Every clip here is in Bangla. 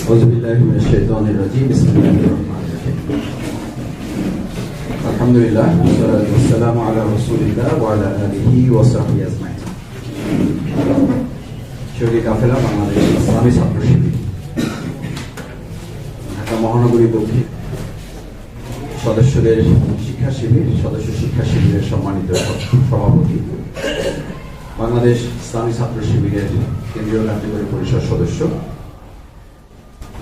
আলহামদুলিল্লাহ, আসসালামু আলা রাসূলিল্লাহ ওয়া আলা আলিহি ওয়া সাহবিহি আজমাইন। শহীদ কাফেলা বাংলাদেশ ইসলামী ছাত্র শিবির ঢাকা মহানগরী দক্ষিণ সদস্য শিক্ষা শিবিরের সম্মানিত সভাপতি, বাংলাদেশ ইসলামী ছাত্র শিবিরের কেন্দ্রীয় কার্যকরী পরিষদ সদস্য,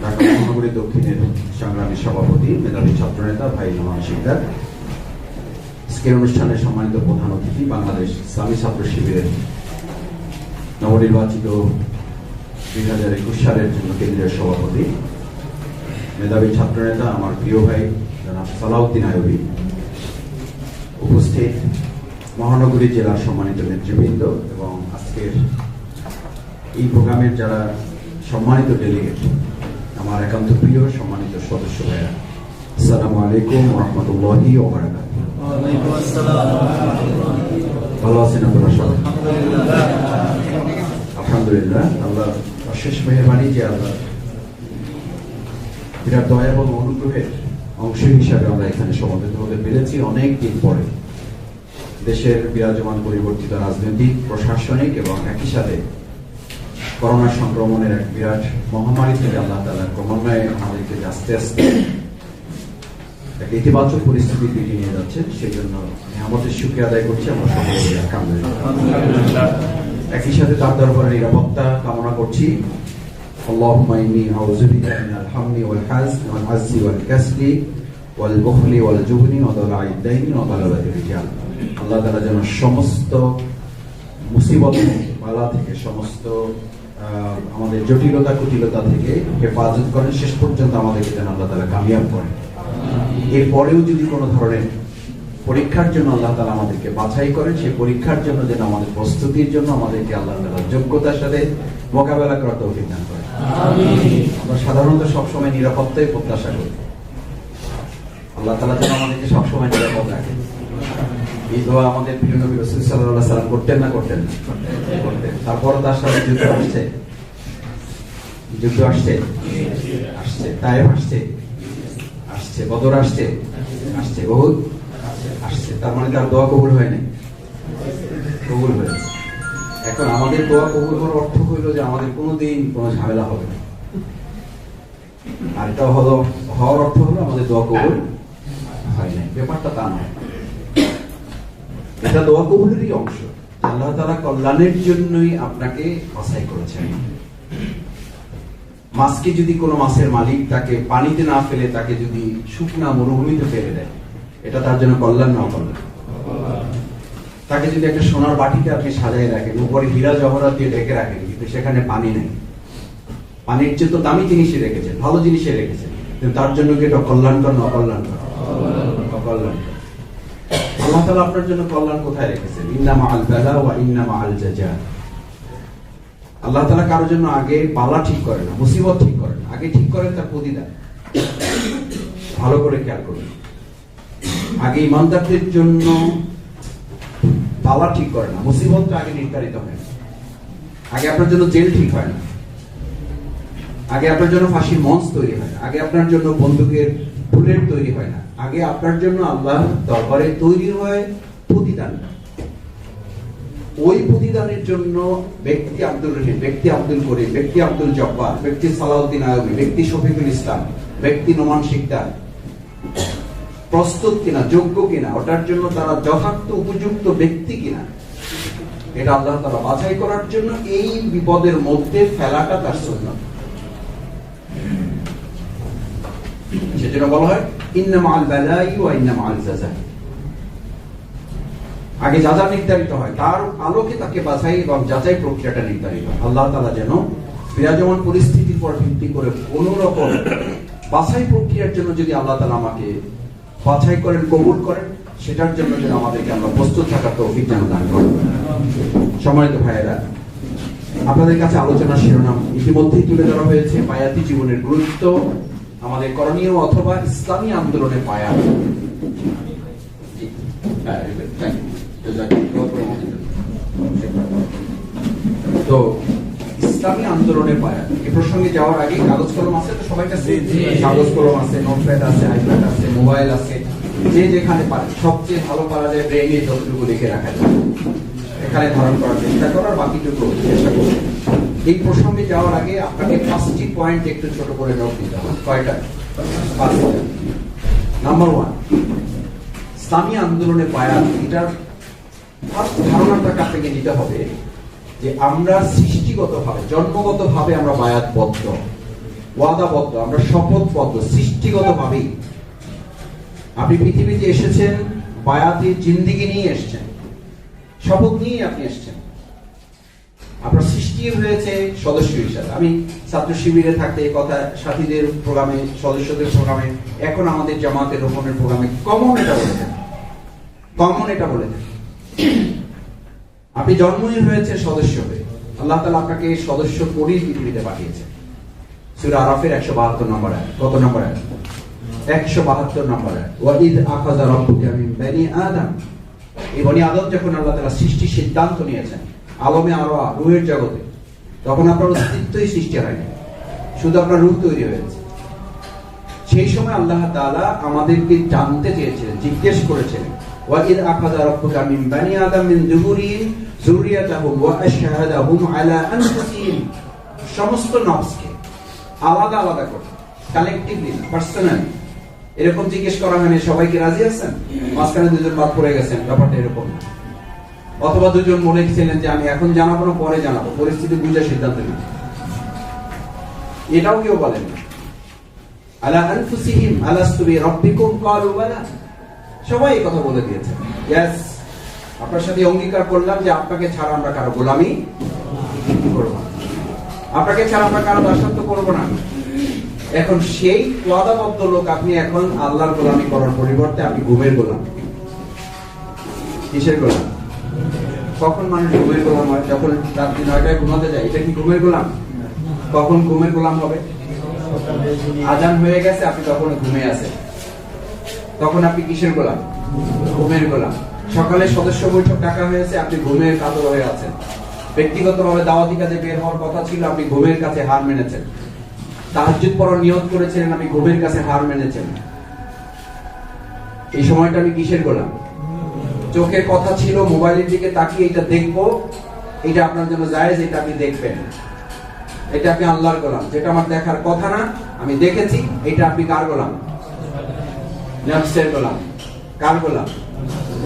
ঢাকা মহানগরী দক্ষিণের সংগ্রামী সভাপতি, মেধাবী ছাত্রনেতা ভাই নোমান শিকদার, আজকের অনুষ্ঠানের সম্মানিত প্রধান অতিথি, বাংলাদেশ ইসলামী ছাত্র শিবিরের নবনির্বাচিত 2021 সালের জন্য কেন্দ্রীয় সভাপতি, মেধাবী ছাত্রনেতা আমার প্রিয় ভাই জনাব সালাউদ্দিন আইয়ুবী, উপস্থিত মহানগরী জেলার সম্মানিত নেতৃবৃন্দ এবং আজকের এই প্রোগ্রামের যারা সম্মানিত ডেলিগেট, আমার একান্ত প্রিয় সম্মানিত সদস্য ভাইরা, আসসালামু আলাইকুম ওয়া রাহমাতুল্লাহি ওয়া বারাকাতুহু। ওয়ালাইকুম আসসালাম। ভালো আছেন আপনারা সবাই? আলহামদুলিল্লাহ। আল্লাহ অশেষ মেহেরবানি যে আল্লাহ বিরাট দয়া এবং অনুগ্রহের অংশ হিসাবে আমরা এখানে সমবেত হতে পেরেছি অনেক দিন পরে। দেশের বিরাজমান পরিবর্তিত রাজনৈতিক, প্রশাসনিক এবং একই সাথে করোনা সংক্রমণের এক বিরাট মহামারী থেকে আল্লাহ তাআলা ক্রমান্বয়ে আমাদেরকে আস্তে আস্তে একটা ইতিবাচক পরিস্থিতির দিকে নিয়ে যাচ্ছে। সেই জন্য আমাদের শুকরিয়া আদায় করছি আমরা সকলে। আলহামদুলিল্লাহ। একই সাথে তার দরবারে নিরাপত্তা কামনা করছি। আল্লাহুম্মা ইন্নী আউযু বিকা মিনাল হামমি ওয়াল হাজন ওয়াল আজজি ওয়াল কাসলি ওয়াল বুখলি ওয়াল জুবনি ওয়া দালা'আদ দাইনি ওয়া গালাবাতির রিজাল। আল্লাহ তাআলা যেন সমস্ত মুসিবত বালা থেকে, সমস্ত আমাদের জটিলতা কুটিলতা থেকে হেফাজত করেন, শেষ পর্যন্ত আমাদেরকে যেন আল্লাহ তাআলা কামিয়াব করেন। এরপরেও যদি কোনো ধরনের পরীক্ষার জন্য আল্লাহ তাআলা আমাদেরকে বাছাই করেন, সেই পরীক্ষার জন্য যেন আমাদের প্রস্তুতির জন্য আমাদেরকে আল্লাহ তাআলা যোগ্যতার সাথে মোকাবেলা করার তৌফিক দান করেন। আমরা সাধারণত সবসময় নিরাপত্তাই প্রত্যাশা করি, আল্লাহ তাআলা যেন আমাদেরকে সবসময় নিরাপদ রাখেন। এই দোয়া আমাদের প্রিয় নবী রাসূল সাল্লাল্লাহু আলাইহি সাল্লাম করতেন না করতেন? তারপরও তার সাথে যুদ্ধ আসছে, তায়েফ আসছে, বদর আসছে, উহুদ আসছে। তার মানে তার দোয়া কবুল হয় নাই? কবুল হয়েছে। এখন আমাদের দোয়া কবুল হওয়ার অর্থ হইল যে আমাদের কোনোদিন কোনো ঝামেলা হবে না, আর এটা হওয়ার অর্থ হলো আমাদের দোয়া কবুল হয় নাই। ব্যাপারটা তা নয়, এটা দোয়া কবুলেরই অংশ। আল্লাহ তাআলা কল্যাণের জন্যই আপনাকে বাছাই করেছেন। মাছকে যদি কোনো মাছের মালিক তাকে পানিতে না ফেলে তাকে যদি শুকনা মরুভূমিতে ফেলে দেয়, এটা তার জন্য কল্যাণ না অকল্যাণ? তাকে যদি একটা সোনার বাটিতে আপনি সাজাই রাখেন, উপরে হীরা জহরাত দিয়ে ঢেকে রাখেন, কিন্তু সেখানে পানি নেই, পানির চেয়ে তো দামি জিনিসই রেখেছেন, ভালো জিনিসই রেখেছেন, কিন্তু তার জন্য কি এটা কল্যাণকর না অকল্যাণকর? অকল্যাণকর। আল্লাহ তাআলা আপনার জন্য কল্যাণ কোথায় রেখেছেন? ইন্না মাআল বালা ওয়া ইন্না মাআল জাজা। আল্লাহ তাআলা কারোর জন্য আগে বালা ঠিক করে না, মুসিবত ঠিক করেন, আগে ঠিক করেন তার প্রতিদান। ভালো করে খেয়াল করুন, আগে ইমানদারদের জন্য বালা ঠিক করে না, মুসিবতটা আগে নির্ধারিত হয় না। আগে আপনার জন্য জেল ঠিক হয় না, আগে আপনার জন্য ফাঁসির মঞ্চ তৈরি হয় না, আগে আপনার জন্য বন্দুকের বুলেট তৈরি হয় না, আগে আপনার জন্য আল্লাহ দরবারে তৈরি হয় প্রতিদান। ওই প্রতিদানের জন্য ব্যক্তি আব্দুল রহিম, ব্যক্তি আব্দুল করিম, ব্যক্তি আব্দুল জব্বার, ব্যক্তি সালাউদ্দিন আইয়ুবী, ব্যক্তি শফিকুল ইসলাম, ব্যক্তি নোমান শিকদার প্রস্তুত কিনা, যোগ্য কিনা, ওটার জন্য তারা যথার্থ উপযুক্ত ব্যক্তি কিনা, এটা আল্লাহ তাআলা বাছাই করার জন্য এই বিপদের মধ্যে ফেলাটা তার সুন্নাত। সেজন্য বলা হয় ইন্না মাআল বালাই ওয়া ইন্না মাআল জাযা। আগে যাজা নির্ধারিত হয়, তার আলোকে তাকে বাছাই এবং যাচাই প্রক্রিয়াটা নির্ধারিত হয়। আল্লাহ তাআলা যেন বিরাজমান পরিস্থিতির উপর ভিত্তি করে কোন রকম বাছাই প্রক্রিয়ার জন্য যদি আল্লাহ তাআলা আমাকে বাছাই করেন, কবুল করেন, সেটার জন্য যেন আমাদেরকে আমরা প্রস্তুত থাকার তৌফিক যেন দান করেন। সম্মানিত ভাইয়েরা, আপনাদের কাছে আলোচনার শিরোনাম ইতিমধ্যেই তুলে ধরা হয়েছে, বায়াতি জীবনের গুরুত্ব, আমাদের করণীয় অথবা ইসলামী আন্দোলনের পায়া। তো ইসলামী আন্দোলনের বায়াত। এই প্রসঙ্গে যাওয়ার আগে কাগজ কলম আছে তো সবার কাছে? কাগজ কলম আছে, নোটপ্যাড আছে, আইপ্যাড আছে, মোবাইল আছে, যে যেখানে পারে সবচেয়ে ভালো পারা যায় ব্রেইনে যতটুকু লিখে রাখা যায় এখানে ধারণ করার চেষ্টা করার, বাকিটুকু চেষ্টা করবে। এই প্রসঙ্গে যাওয়ার আগে আপনাকে 5টি পয়েন্ট একটু ছোট করে নোট দিতে হবে। কয়টা? 5টা। নাম্বার 1, ইসলামী আন্দোলনের বায়াত। এটার ফার্স্ট ধারণাটা আপনাকে নিতে হবে যে আমরা সৃষ্টিগতভাবে, জন্মগতভাবে আমরা বায়াতবদ্ধ, ওয়াদাবদ্ধ, আমরা শপথবদ্ধ সৃষ্টিগতভাবেই। আপনি পৃথিবীতে এসেছেন বায়াতের জিন্দেগি নিয়ে এসেছেন, শপথ নিয়ে আপনি এসেছেন। আপনার সৃষ্টি হয়েছে সদস্য হিসাবে। আমি ছাত্র শিবিরে থাকতে এই কথা সাথীদের প্রোগ্রামে, সদস্যদের প্রোগ্রামে, এখন আমাদের জামাতের রোপণের প্রোগ্রামে কমন এটা বলেছেন, কমন এটা বলেছেন। আপনি জন্মই হয়েছে সদস্য হয়ে। আল্লাহ তাআলা আপনাকে সদস্য করেই পৃথিবীতে পাঠিয়েছেন। সূরা আরাফের 172 নম্বর আয়াত। কত নম্বর আয়াত? 172 নম্বর আয়াত। ওয়াইদ আখাযা রাব্বুকা মিন বানি আদম। এই বনি আদম যখন আল্লাহ তাআলা সৃষ্টির সিদ্ধান্ত নিয়েছেন আলমে আরওয়া, রূহের জগতে, তখন আপনার অস্তিত্বই সৃষ্টি হয়নি, শুধু আপনার রূহ তৈরি হয়েছে। সেই সময় আল্লাহ তাআলা আমাদেরকে জানতে চেয়েছিলেন, জিজ্ঞেস করেছিলেন, ওয়াইদ আখাযা রাব্বুকা মিন বানি আদম মিন যুহুরিহিম যুররিয়াতাহুম ওয়া আশহাদাহুম আলা আনফুসিহিম। সমস্ত নফসকে আলাদা আলাদা করে, কালেকটিভলি, পার্সোনালি এরকম জিজ্ঞেস করা হয়নি সবাইকে রাজি আছেন, মাঝখানে দুজন বাদ পড়ে গেছেন, ব্যাপারটা এরকম না। অথবা দুজন মনে ছিলেন যে আমি এখন জানাবো না পরে জানাবো, পরিস্থিতি বুঝে সিদ্ধান্ত নিচ্ছি, এটাও কেউ বলেন না। আলা আনফুসিহিম আলাস্তু বিরাব্বিকুম ক্বালু বালা। সবাই এই কথা বলে দিয়েছেন, ইয়েস, আপনার সাথে অঙ্গীকার করলাম যে আপনাকে ছাড়া আমরা কারো গোলামি করব না, আপনাকে ছাড়া আমরা কারো দাসত্ব করব না। এখন সেই ওয়াদাবদ্ধ লোক আপনি এখন আল্লাহর গোলামি করার পরিবর্তে আপনি ঘুমের গোলাম। কিসের গোলাম? কখন মানুষ ঘুমের গোলাম হয়? যখন রাত্রি 9টায় ঘুমাতে যায়, এটা কি ঘুমের গোলাম? কখন ঘুমের গোলাম হবে? আজান হয়ে গেছে, আপনি তখন ঘুমে আছেন, তখন আপনি কিসের গোলাম? ঘুমের গোলাম। সকালে সদস্য বৈঠক ডাকা হয়েছে, আপনি ঘুমের কাতর হয়ে আছেন। ব্যক্তিগতভাবে দাওয়াতি কাজে বের হওয়ার কথা ছিল, আপনি ঘুমের কাছে হার মেনেছেন। তাহাজ্জুদ পড়ার নিয়ত করেছিলেন, আপনি ঘুমের কাছে হার মেনেছেন। এই সময়টা আমি কিসের গোলাম? চোখের কথা ছিল মোবাইলের দিকে তাকিয়ে এটা দেখবো, এটা আপনার জন্য জায়েজ, এটা আপনি দেখবেন, এটা আপনি আল্লাহর গোলাম। যেটা আমার দেখার কথা না, আমি দেখেছি, এটা আপনি কার গোলাম? নফসের গোলাম। কার গোলাম?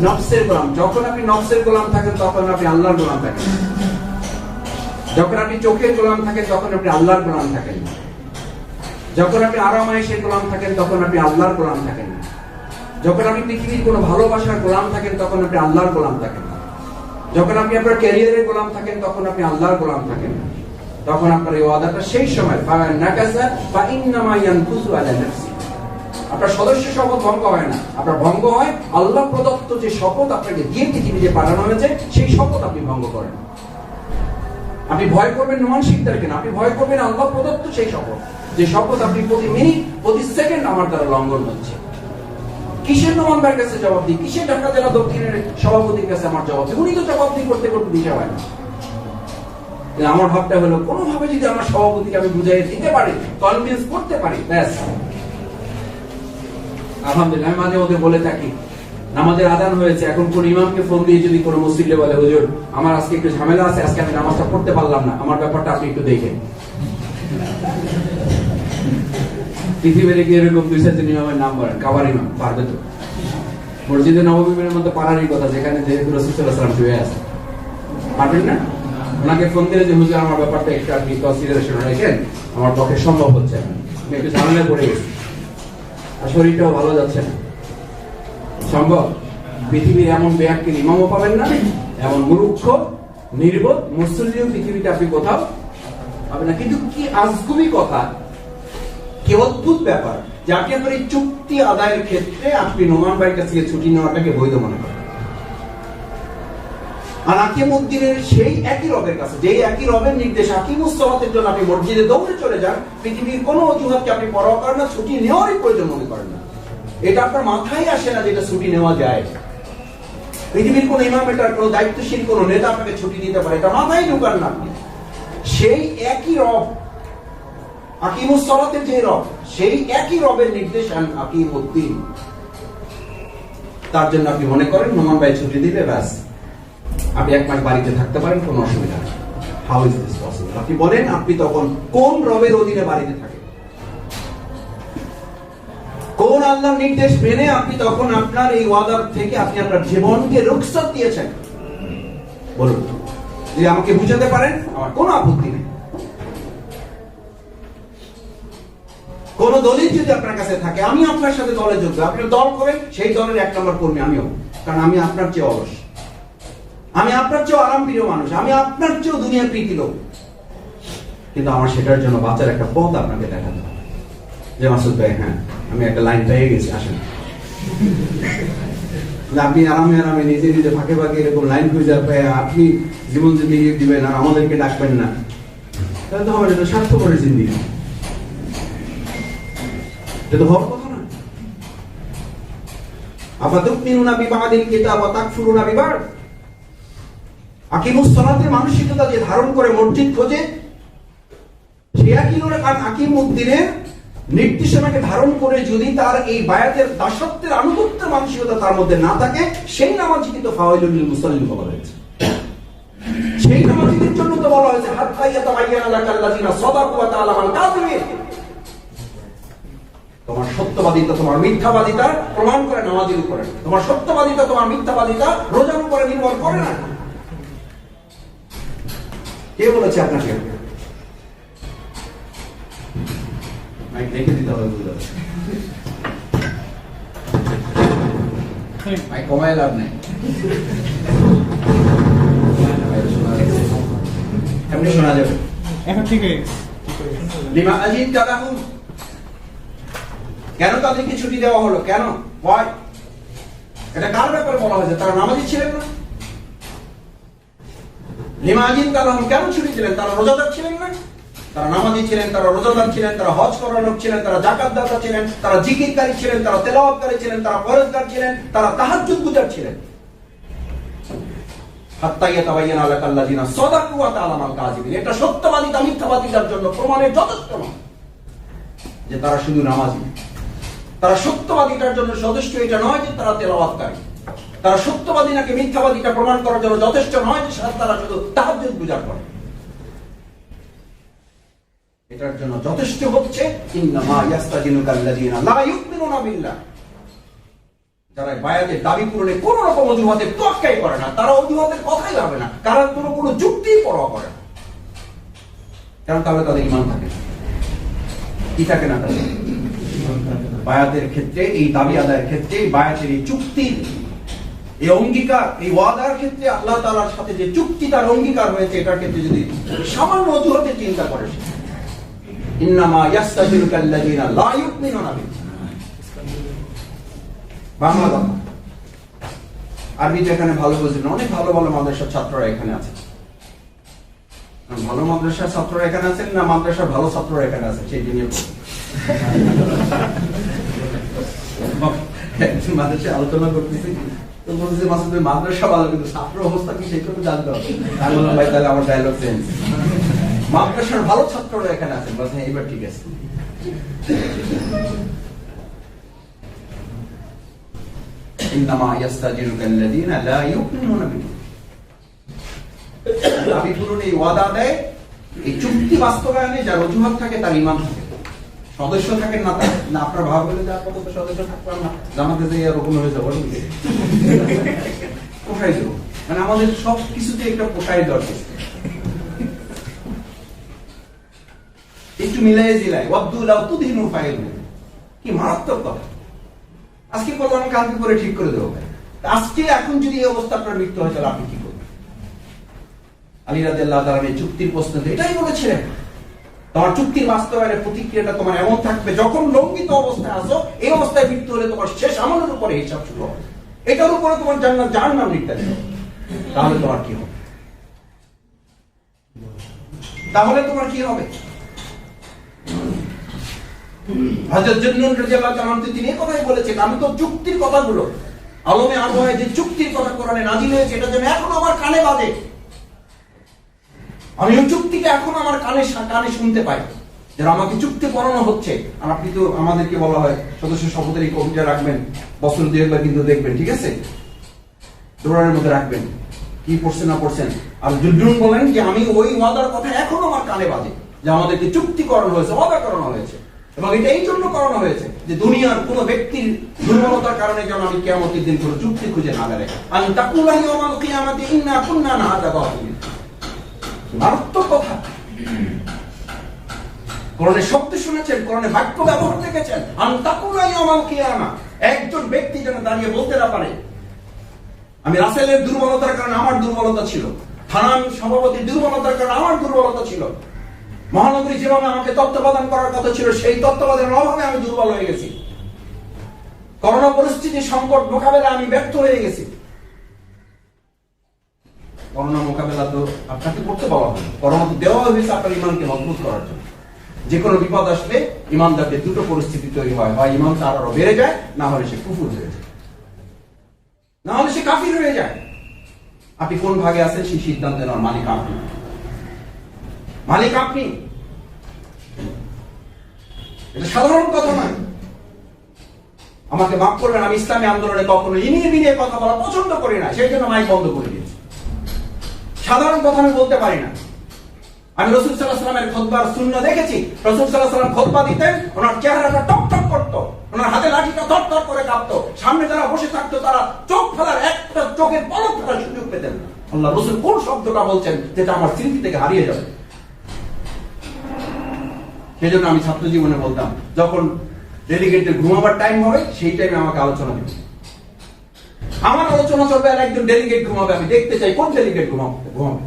নফসের গোলাম। যখন আপনি নফসের গোলাম থাকেন তখন আপনি আল্লাহর গোলাম থাকেন। যখন আপনি চোখের গোলাম থাকেন তখন আপনি আল্লাহর গোলাম থাকেন। যখন আপনি আরামায়েশের গোলাম থাকেন তখন আপনি আল্লাহর গোলাম থাকেন। যখন আপনি পৃথিবীর কোনো ভালোবাসার গোলাম থাকেন তখন আপনি আল্লাহর গোলাম থাকেন। যখন আপনি আপনার ক্যারিয়ারের গোলাম থাকেন তখন আপনি আল্লাহর গোলাম থাকেন। তখন আপনার এই ওয়াদাটা সেই সময় নাকাসা বা ইন্নামা ইয়ানকুসু আলা নাফসি। আপনার সদস্য শপথ ভঙ্গ হয় না, আপনার ভঙ্গ হয় আল্লাহ প্রদত্ত যে শপথ আপনাকে দিয়ে পৃথিবীতে পাঠানো হয়েছে, সেই শপথ আপনি ভঙ্গ করেন। আপনি ভয় করবেন নোমান শিকদারকে না, আপনি ভয় করবেন আল্লাহ প্রদত্ত সেই শপথ, যে শপথ আপনি প্রতি মিনিট, প্রতি সেকেন্ড আমার দ্বারা লঙ্ঘন হচ্ছে। কিসের নোমান ভাইয়ের কাছে জবাব দিই? কিসের ঢাকা জেলা দক্ষিণের সভাপতির কাছে আমার জবাব দিই? উনি তো জবাব দিই করতে করতে দিশা হয় না। আমার ভাবটা হলো কোনোভাবে যদি আমার সভাপতিকে আমি বুঝাই দিতে পারি, কনভিন্স করতে পারি, ব্যাস আলহামদুলিল্লাহ। আমি মাঝে মধ্যে বলে থাকি, নামাজের আযান হয়েছে, এখন কোন ইমামকে ফোন দিয়ে যদি কোনো মুসল্লি বলে, হুজুর আমার আজকে একটু ঝামেলা আছে, আজকে আমি নামাজটা পড়তে পারলাম না, আমার ব্যাপারটা আপনি একটু দেখেন। পৃথিবীর কি এরকম 2-4 ইমামের নাম বলেন? কাবার ইমাম পারবে তো? মসজিদে নববীর মধ্যে পারারই কথা, যেখানে যেহেতু রাসূল সাল্লাল্লাহু আলাইহি ওয়াসাল্লাম শুয়ে আছে, পারবেন না? ওনাকে ফোন দিলে যে হুজুর আমার ব্যাপারটা একটু আপনি কনসিডারেশনে রাখেন, আমার পক্ষে সম্ভব হচ্ছে না, আমি একটু ঝামেলায় পড়ে গেছি, আর শরীরটাও ভালো যাচ্ছে না, সম্ভব? পৃথিবীর এমন বেয়াক্কিল ইমামও পাবেন না, এমন মূর্খ নির্বোধ মুসল্লিও পৃথিবীতে আপনি কোথাও পাবেন না। কিন্তু কি আজগুবি কথা, কি অদ্ভুত ব্যাপার যে আপনি আপনার এই চুক্তি আদায়ের ক্ষেত্রে আপনি নোমান ভাইয়ের কাছ থেকে ছুটি নেওয়াটাকে বৈধ মনে করেন। আর আকিমুদ্দিনের সেই একই রবের কাছে, যেই একই রবের নির্দেশ আকিমুস সালাতের জন্য আপনি মসজিদে দৌড়ে চলে যান, পৃথিবীর কোনো অজুহাতকে আপনি পরোয়া করেন না, ছুটি নেওয়ারই প্রয়োজন মনে করেন না। এটা আপনার মাথায় আসে না যেটা ছুটি নেওয়া যায়। পৃথিবীর কোন ইমাম, এটার কোন দায়িত্বশীল কোন নেতা আপনাকে ছুটি দিতে পারে, এটা মাথায় ঢুকান না আপনি। সেই একই রব, আকিমুস সালাতের যে রব, সেই একই রবের নির্দেশ আকিমুদ্দিন। তার জন্য আপনি মনে করেন নোমান ভাই ছুটি দিলে ব্যাস আপনি 1 মাস বাড়িতে থাকতে পারেন, কোনো অসুবিধা নেই। How is this possible? আপনি বলেন, আপনি তখন কোন রবের অধীনে বাড়িতে থাকেন? কোন আল্লাহর নির্দেশ মেনে আপনি তখন আপনার এই ওয়াদার থেকে আপনি আপনার জীবনকে রুখসত দিয়েছেন? বলুন, যদি আমাকে বুঝাতে পারেন আমার কোনো আপত্তি নেই। কোন দলিল যদি আপনার কাছে থাকে, আমি আপনার সাথে দলে যোগ, আপনি দল করেন, সেই দলের 1 নম্বর কর্মী আমিও, কারণ আমি আপনার চেয়ে অলস, আমি আপনার চেয়ে আরাম প্রিয় মানুষ, আমি আপনার চেয়েও দুনিয়ার প্রীতি লোক। কিন্তু আমার সেটার জন্য বাঁচার একটা পথ আপনাকে দেখাতে হবে। যে মাসুদ ভাই, হ্যাঁ আমি একটা লাইন পেয়ে গেছি, আসেন। আপনি আরামে আরামে নিজে নিজে ফাঁকে ফাঁকে এরকম লাইন খুঁজে পেয়ে আপনি জীবন যদি দিবেন আর আমাদেরকে ডাকবেন না, তাহলে তো হবে, এটা স্বার্থপরের জিন্দেগি, এটা তো হওয়ার কথা না। আফাতুমিনুনা বিবাদিল কিতাব ওয়া তাকফুরুনা বিবাদ। আকিমুস সালাতের মানসিকতা যে ধারণ করে মসজিদ খোঁজে, সে আকিমুদ্দিনের নির্দেশনাকে ধারণ করে যদি তার এই বায়াতের দাসত্বের আনুগত্যের মানসিকতা তার মধ্যে না থাকে, সেই নামাজি কিন্তু ফাওয়াইলুল লিল মুসাল্লিন বলা হয়েছে। সেই নামাজিদের জন্য তো বলা হয়েছে হাত্তা ইয়াতাবায়্যানা লাকাল্লাযিনা সাদাকু ওয়া তা'লামাল কাযিবিন। তোমার সত্যবাদিতা তোমার মিথ্যাবাদিতা প্রমাণ করে নামাজের উপরে, তোমার সত্যবাদিতা তোমার মিথ্যাবাদিতা রোজার উপরে নির্ভর করে না। কে বলেছে আপনাকে? দেখে দিতে হবে, বুঝতে হবে, কমায় লাভ নেই। এমনি শোনা যাবে এখন, ঠিক আছে। লিমা আজিদ কালাহুম, কেন তাদেরকে ছুটি দেওয়া হলো? কেন? এটা কার ব্যাপারে বলা হয়েছে? তারা নামাজি ছিলেন না? লিমা আজিদ কালাহুম, কেন ছুটি দিলেন? তারা রোজাদার ছিলেন না? তারা নামাজি ছিলেন, তারা রোজাদার ছিলেন, তারা হজ করার লোক ছিলেন, তারা যাকাত দাতা ছিলেন, তারা জিকিরকারী ছিলেন, তারা তেলাওয়াতকারী ছিলেন, তারা পরহেজগার ছিলেন, তারা তাহাজ্জুদ গুজার ছিলেন। হাত্তা ইয়াতাবায়্যানা লাকাল্লাযিনা সাদাকু ওয়া তা'লামাল কাযিবিন। এটা সত্যবাদিতা মিথ্যাবাদিতার জন্য প্রমাণের যথেষ্ট নয় যে তারা শুধু নামাজি। তারা সত্যবাদিতার জন্য যথেষ্ট এটা নয় যে তারা তেলাওয়াতকারী। তারা সত্যবাদী নাকি মিথ্যাবাদিতা প্রমাণ করার জন্য যথেষ্ট নয় যে তারা শুধু তাহাজ্জুদ গুজার করে। এটার জন্য যথেষ্ট হচ্ছে ইন্নামা ইয়াস্তাজিনুকাল্লাযিনা লা ইউমিনুনা বিল্লাহ। যারা বায়াতের দাবি পূরণে কোন রকম অজুহাতের তোয়াক্কাই করে না, তারা অজুহাতের কথাই ভাবে না, কারণ কোনো যুক্তির পরোয়া করে না, কারণ তাহলে তাদের ঈমান থাকে না। কি থাকে না? তাদের বায়াতের ক্ষেত্রে, এই দাবি আদায়ের ক্ষেত্রে, বায়াতের এই চুক্তি, এই অঙ্গীকার, এই ওয়াদার ক্ষেত্রে আল্লাহ তাআলার সাথে যে চুক্তি তার অঙ্গীকার হয়েছে, এটার ক্ষেত্রে যদি সামান্য অজুহাতের চিন্তা করে, ইন্নামা ইয়াস্তাজিনুকাল্লাযিনা লা ইউমিনুনা বিল্লাহ। বাংলা কথা, আরবিটা এখানে ভালো বুঝবেন। অনেক ভালো ভালো মাদ্রাসার ছাত্ররা এখানে আছে। ভালো মাদ্রাসার ছাত্ররা এখানে আছেন না মাদ্রাসার ভালো ছাত্ররা এখানে আছে, সেই জন্য মাদ্রাসায় আলোচনা করতেছি, তো বলতেছি মাসুদ ভাই মাদ্রাসা ভালো, কিন্তু ছাত্র অবস্থা কি সেই কথা জানতে হবে। আমি বললাম ভাই তাহলে আমার ডায়লগ চেঞ্জ, মাদ্রাসার ভালো ছাত্ররা এখানে আছেন। বলছেন এবার ঠিক আছে। ইন্নামা ইয়াস্তাজিনুকাল্লাযিনা লা ইউমিনুনা বিল্লাহ। দাবি পূরণে, এই ওয়াদা দেয়, এই চুক্তি বাস্তবায়নে যার অজুহাত থাকে তার ঈমান থাকে। সদস্য থাকেন না, না আপনার ভাব বলে যে কত সদস্য থাকলাম না, জামাতে যে এরকম হয়ে যাবো, পোষাই দেবো, মানে আমাদের সব কিছুতে একটা পোষাই দরকার। একটু মিলাই জিলাই কি মারাত্মক কথা। আজকে বললাম কালকে করে ঠিক করে দেবো। আজকে এখন যদি এই অবস্থা আপনার মৃত্যু হয় তাহলে আপনি কি করবেন? আলী রাদিয়াল্লাহু তাআলা এই চুক্তির প্রশ্নে এটাই বলেছিলেন, তোমার চুক্তির বাস্তবায়নের প্রতিক্রিয়াটা তোমার এমন থাকবে, যখন লঙ্ঘিত অবস্থায় আসো, এই অবস্থায় মৃত্যু হলে তোমার শেষ আমলের উপরে হিসাব শুরু হবে, এটার উপরে তোমার জান্নাত জাহান্নাম নির্ধারিত হবে। তাহলে তোমার কি হবে? তাহলে তোমার কি হবে? হযরত জুন্নুন রাদিয়াল্লাহু তাআলা তিনি এই কথাই বলেছেন, আমি তো চুক্তির কথাগুলো আলমে আবহাওয়ায় যে চুক্তির কথা কোরআনে নাযিল হয়েছে, এটা যেন এখন আমার কানে বাজে। আমি ওই চুক্তিটা এখন আমার কানে শুনতে পাই, যারা আমাকে চুক্তি পড়ানো হচ্ছে। আর আপনি তো আমাদেরকে বলা হয় সদস্য শপথের এই কবিতা রাখবেন, বছর 2-1 কিন্তু দেখবেন, ঠিক আছে, ডোরারের মধ্যে রাখবেন কি পড়ছেন না পড়ছেন। আর জুলজুন বলেন যে আমি ওই ওয়াদার কথা এখনো আমার কানে বাজে, যে আমাদেরকে চুক্তি করানো হয়েছে, ওয়াদা করানো হয়েছে, এবং এটা এই জন্য করানো হয়েছে যে দুনিয়ার কোন ব্যক্তির দুর্বলতার কারণে যেন আমি কিয়ামতের দিন কোনো চুক্তি খুঁজে না বেড়াই। আমি তাকুলা ইয়াউমাল কিয়ামাতি ইন্না কুন্না আন হাযা গাফিলিন। মারাত্মক কথা। কোরআনের শব্দ শুনেছেন, কোরআনের বাক্য ব্যবহার দেখেছেন। আমি তাকুলা ইয়াউমাল কিয়ামা, একজন ব্যক্তি যেন দাঁড়িয়ে বলতে না পারে আমি রাসেলের দুর্বলতার কারণে আমার দুর্বলতা ছিল, থানার সভাপতির দুর্বলতার কারণে আমার দুর্বলতা ছিল, মহানগরী যেভাবে আমাকে তত্ত্বাবধান করার কথা ছিল সেই তত্ত্বাবধানের অভাবে আমি দুর্বল হয়ে গেছি, করোনা পরিস্থিতি সংকট মোকাবেলায় আমি ব্যর্থ হয়ে গেছি। করোনা মোকাবেলা তো আপনাকে করতে বলা হয়, করোনা তো দেওয়া হয়েছে আপনার ইমানকে মজবুত করার জন্য। যে কোনো বিপদ আসলে ইমানদারদের দুটো পরিস্থিতি তৈরি হয়, হয় ইমানটা আরো বেড়ে যায়, না হলে সে কুফর হয়ে যায়, না হলে সে কাফির হয়ে যায়। আপনি কোন ভাগে আছেন সেই সিদ্ধান্ত নেওয়ার মালিক আপনি, মালিক আপনি। এটা সাধারণ কথা নয়। আমাকে মাফ করবেন, আমি ইসলামী আন্দোলনে কখনো ইনিয়ে বিনিয়ে কথা বলা পছন্দ করি না, সেই জন্য মাইক বন্ধ করে দিয়েছি। সাধারণ কথা আমি বলতে পারি না। আমি রাসূল সাল্লাল্লাহু আলাইহি ওয়াসাল্লামের খুতবার সুন্নাহ দেখেছি। রাসূল সাল্লাল্লাহু আলাইহি ওয়াসাল্লাম খুতবা দিতেন, ওনার চেহারাটা টকটক করতো, ওনার হাতে লাঠিটা থরথর করে কাঁপতো, সামনে যারা বসে থাকতো তারা চোখ ফেলার একটা চোখের পলক ফেলার সুযোগ পেতেন না। আল্লাহ রাসূল কোন শব্দটা বলছেন যেটা আমার স্মৃতি থেকে হারিয়ে যাবে। সেই জন্য আমি ছাত্র জীবনে বলতাম, যখন ডেলিগেটের ঘুমাবার টাইম হবে সেই টাইমে আমাকে আলোচনা দিবে। আমার আলোচনা চলবে আর একজন ডেলিগেট ঘুমাবে, আমি দেখতে চাই কোন ডেলিগেট ঘুমাবে।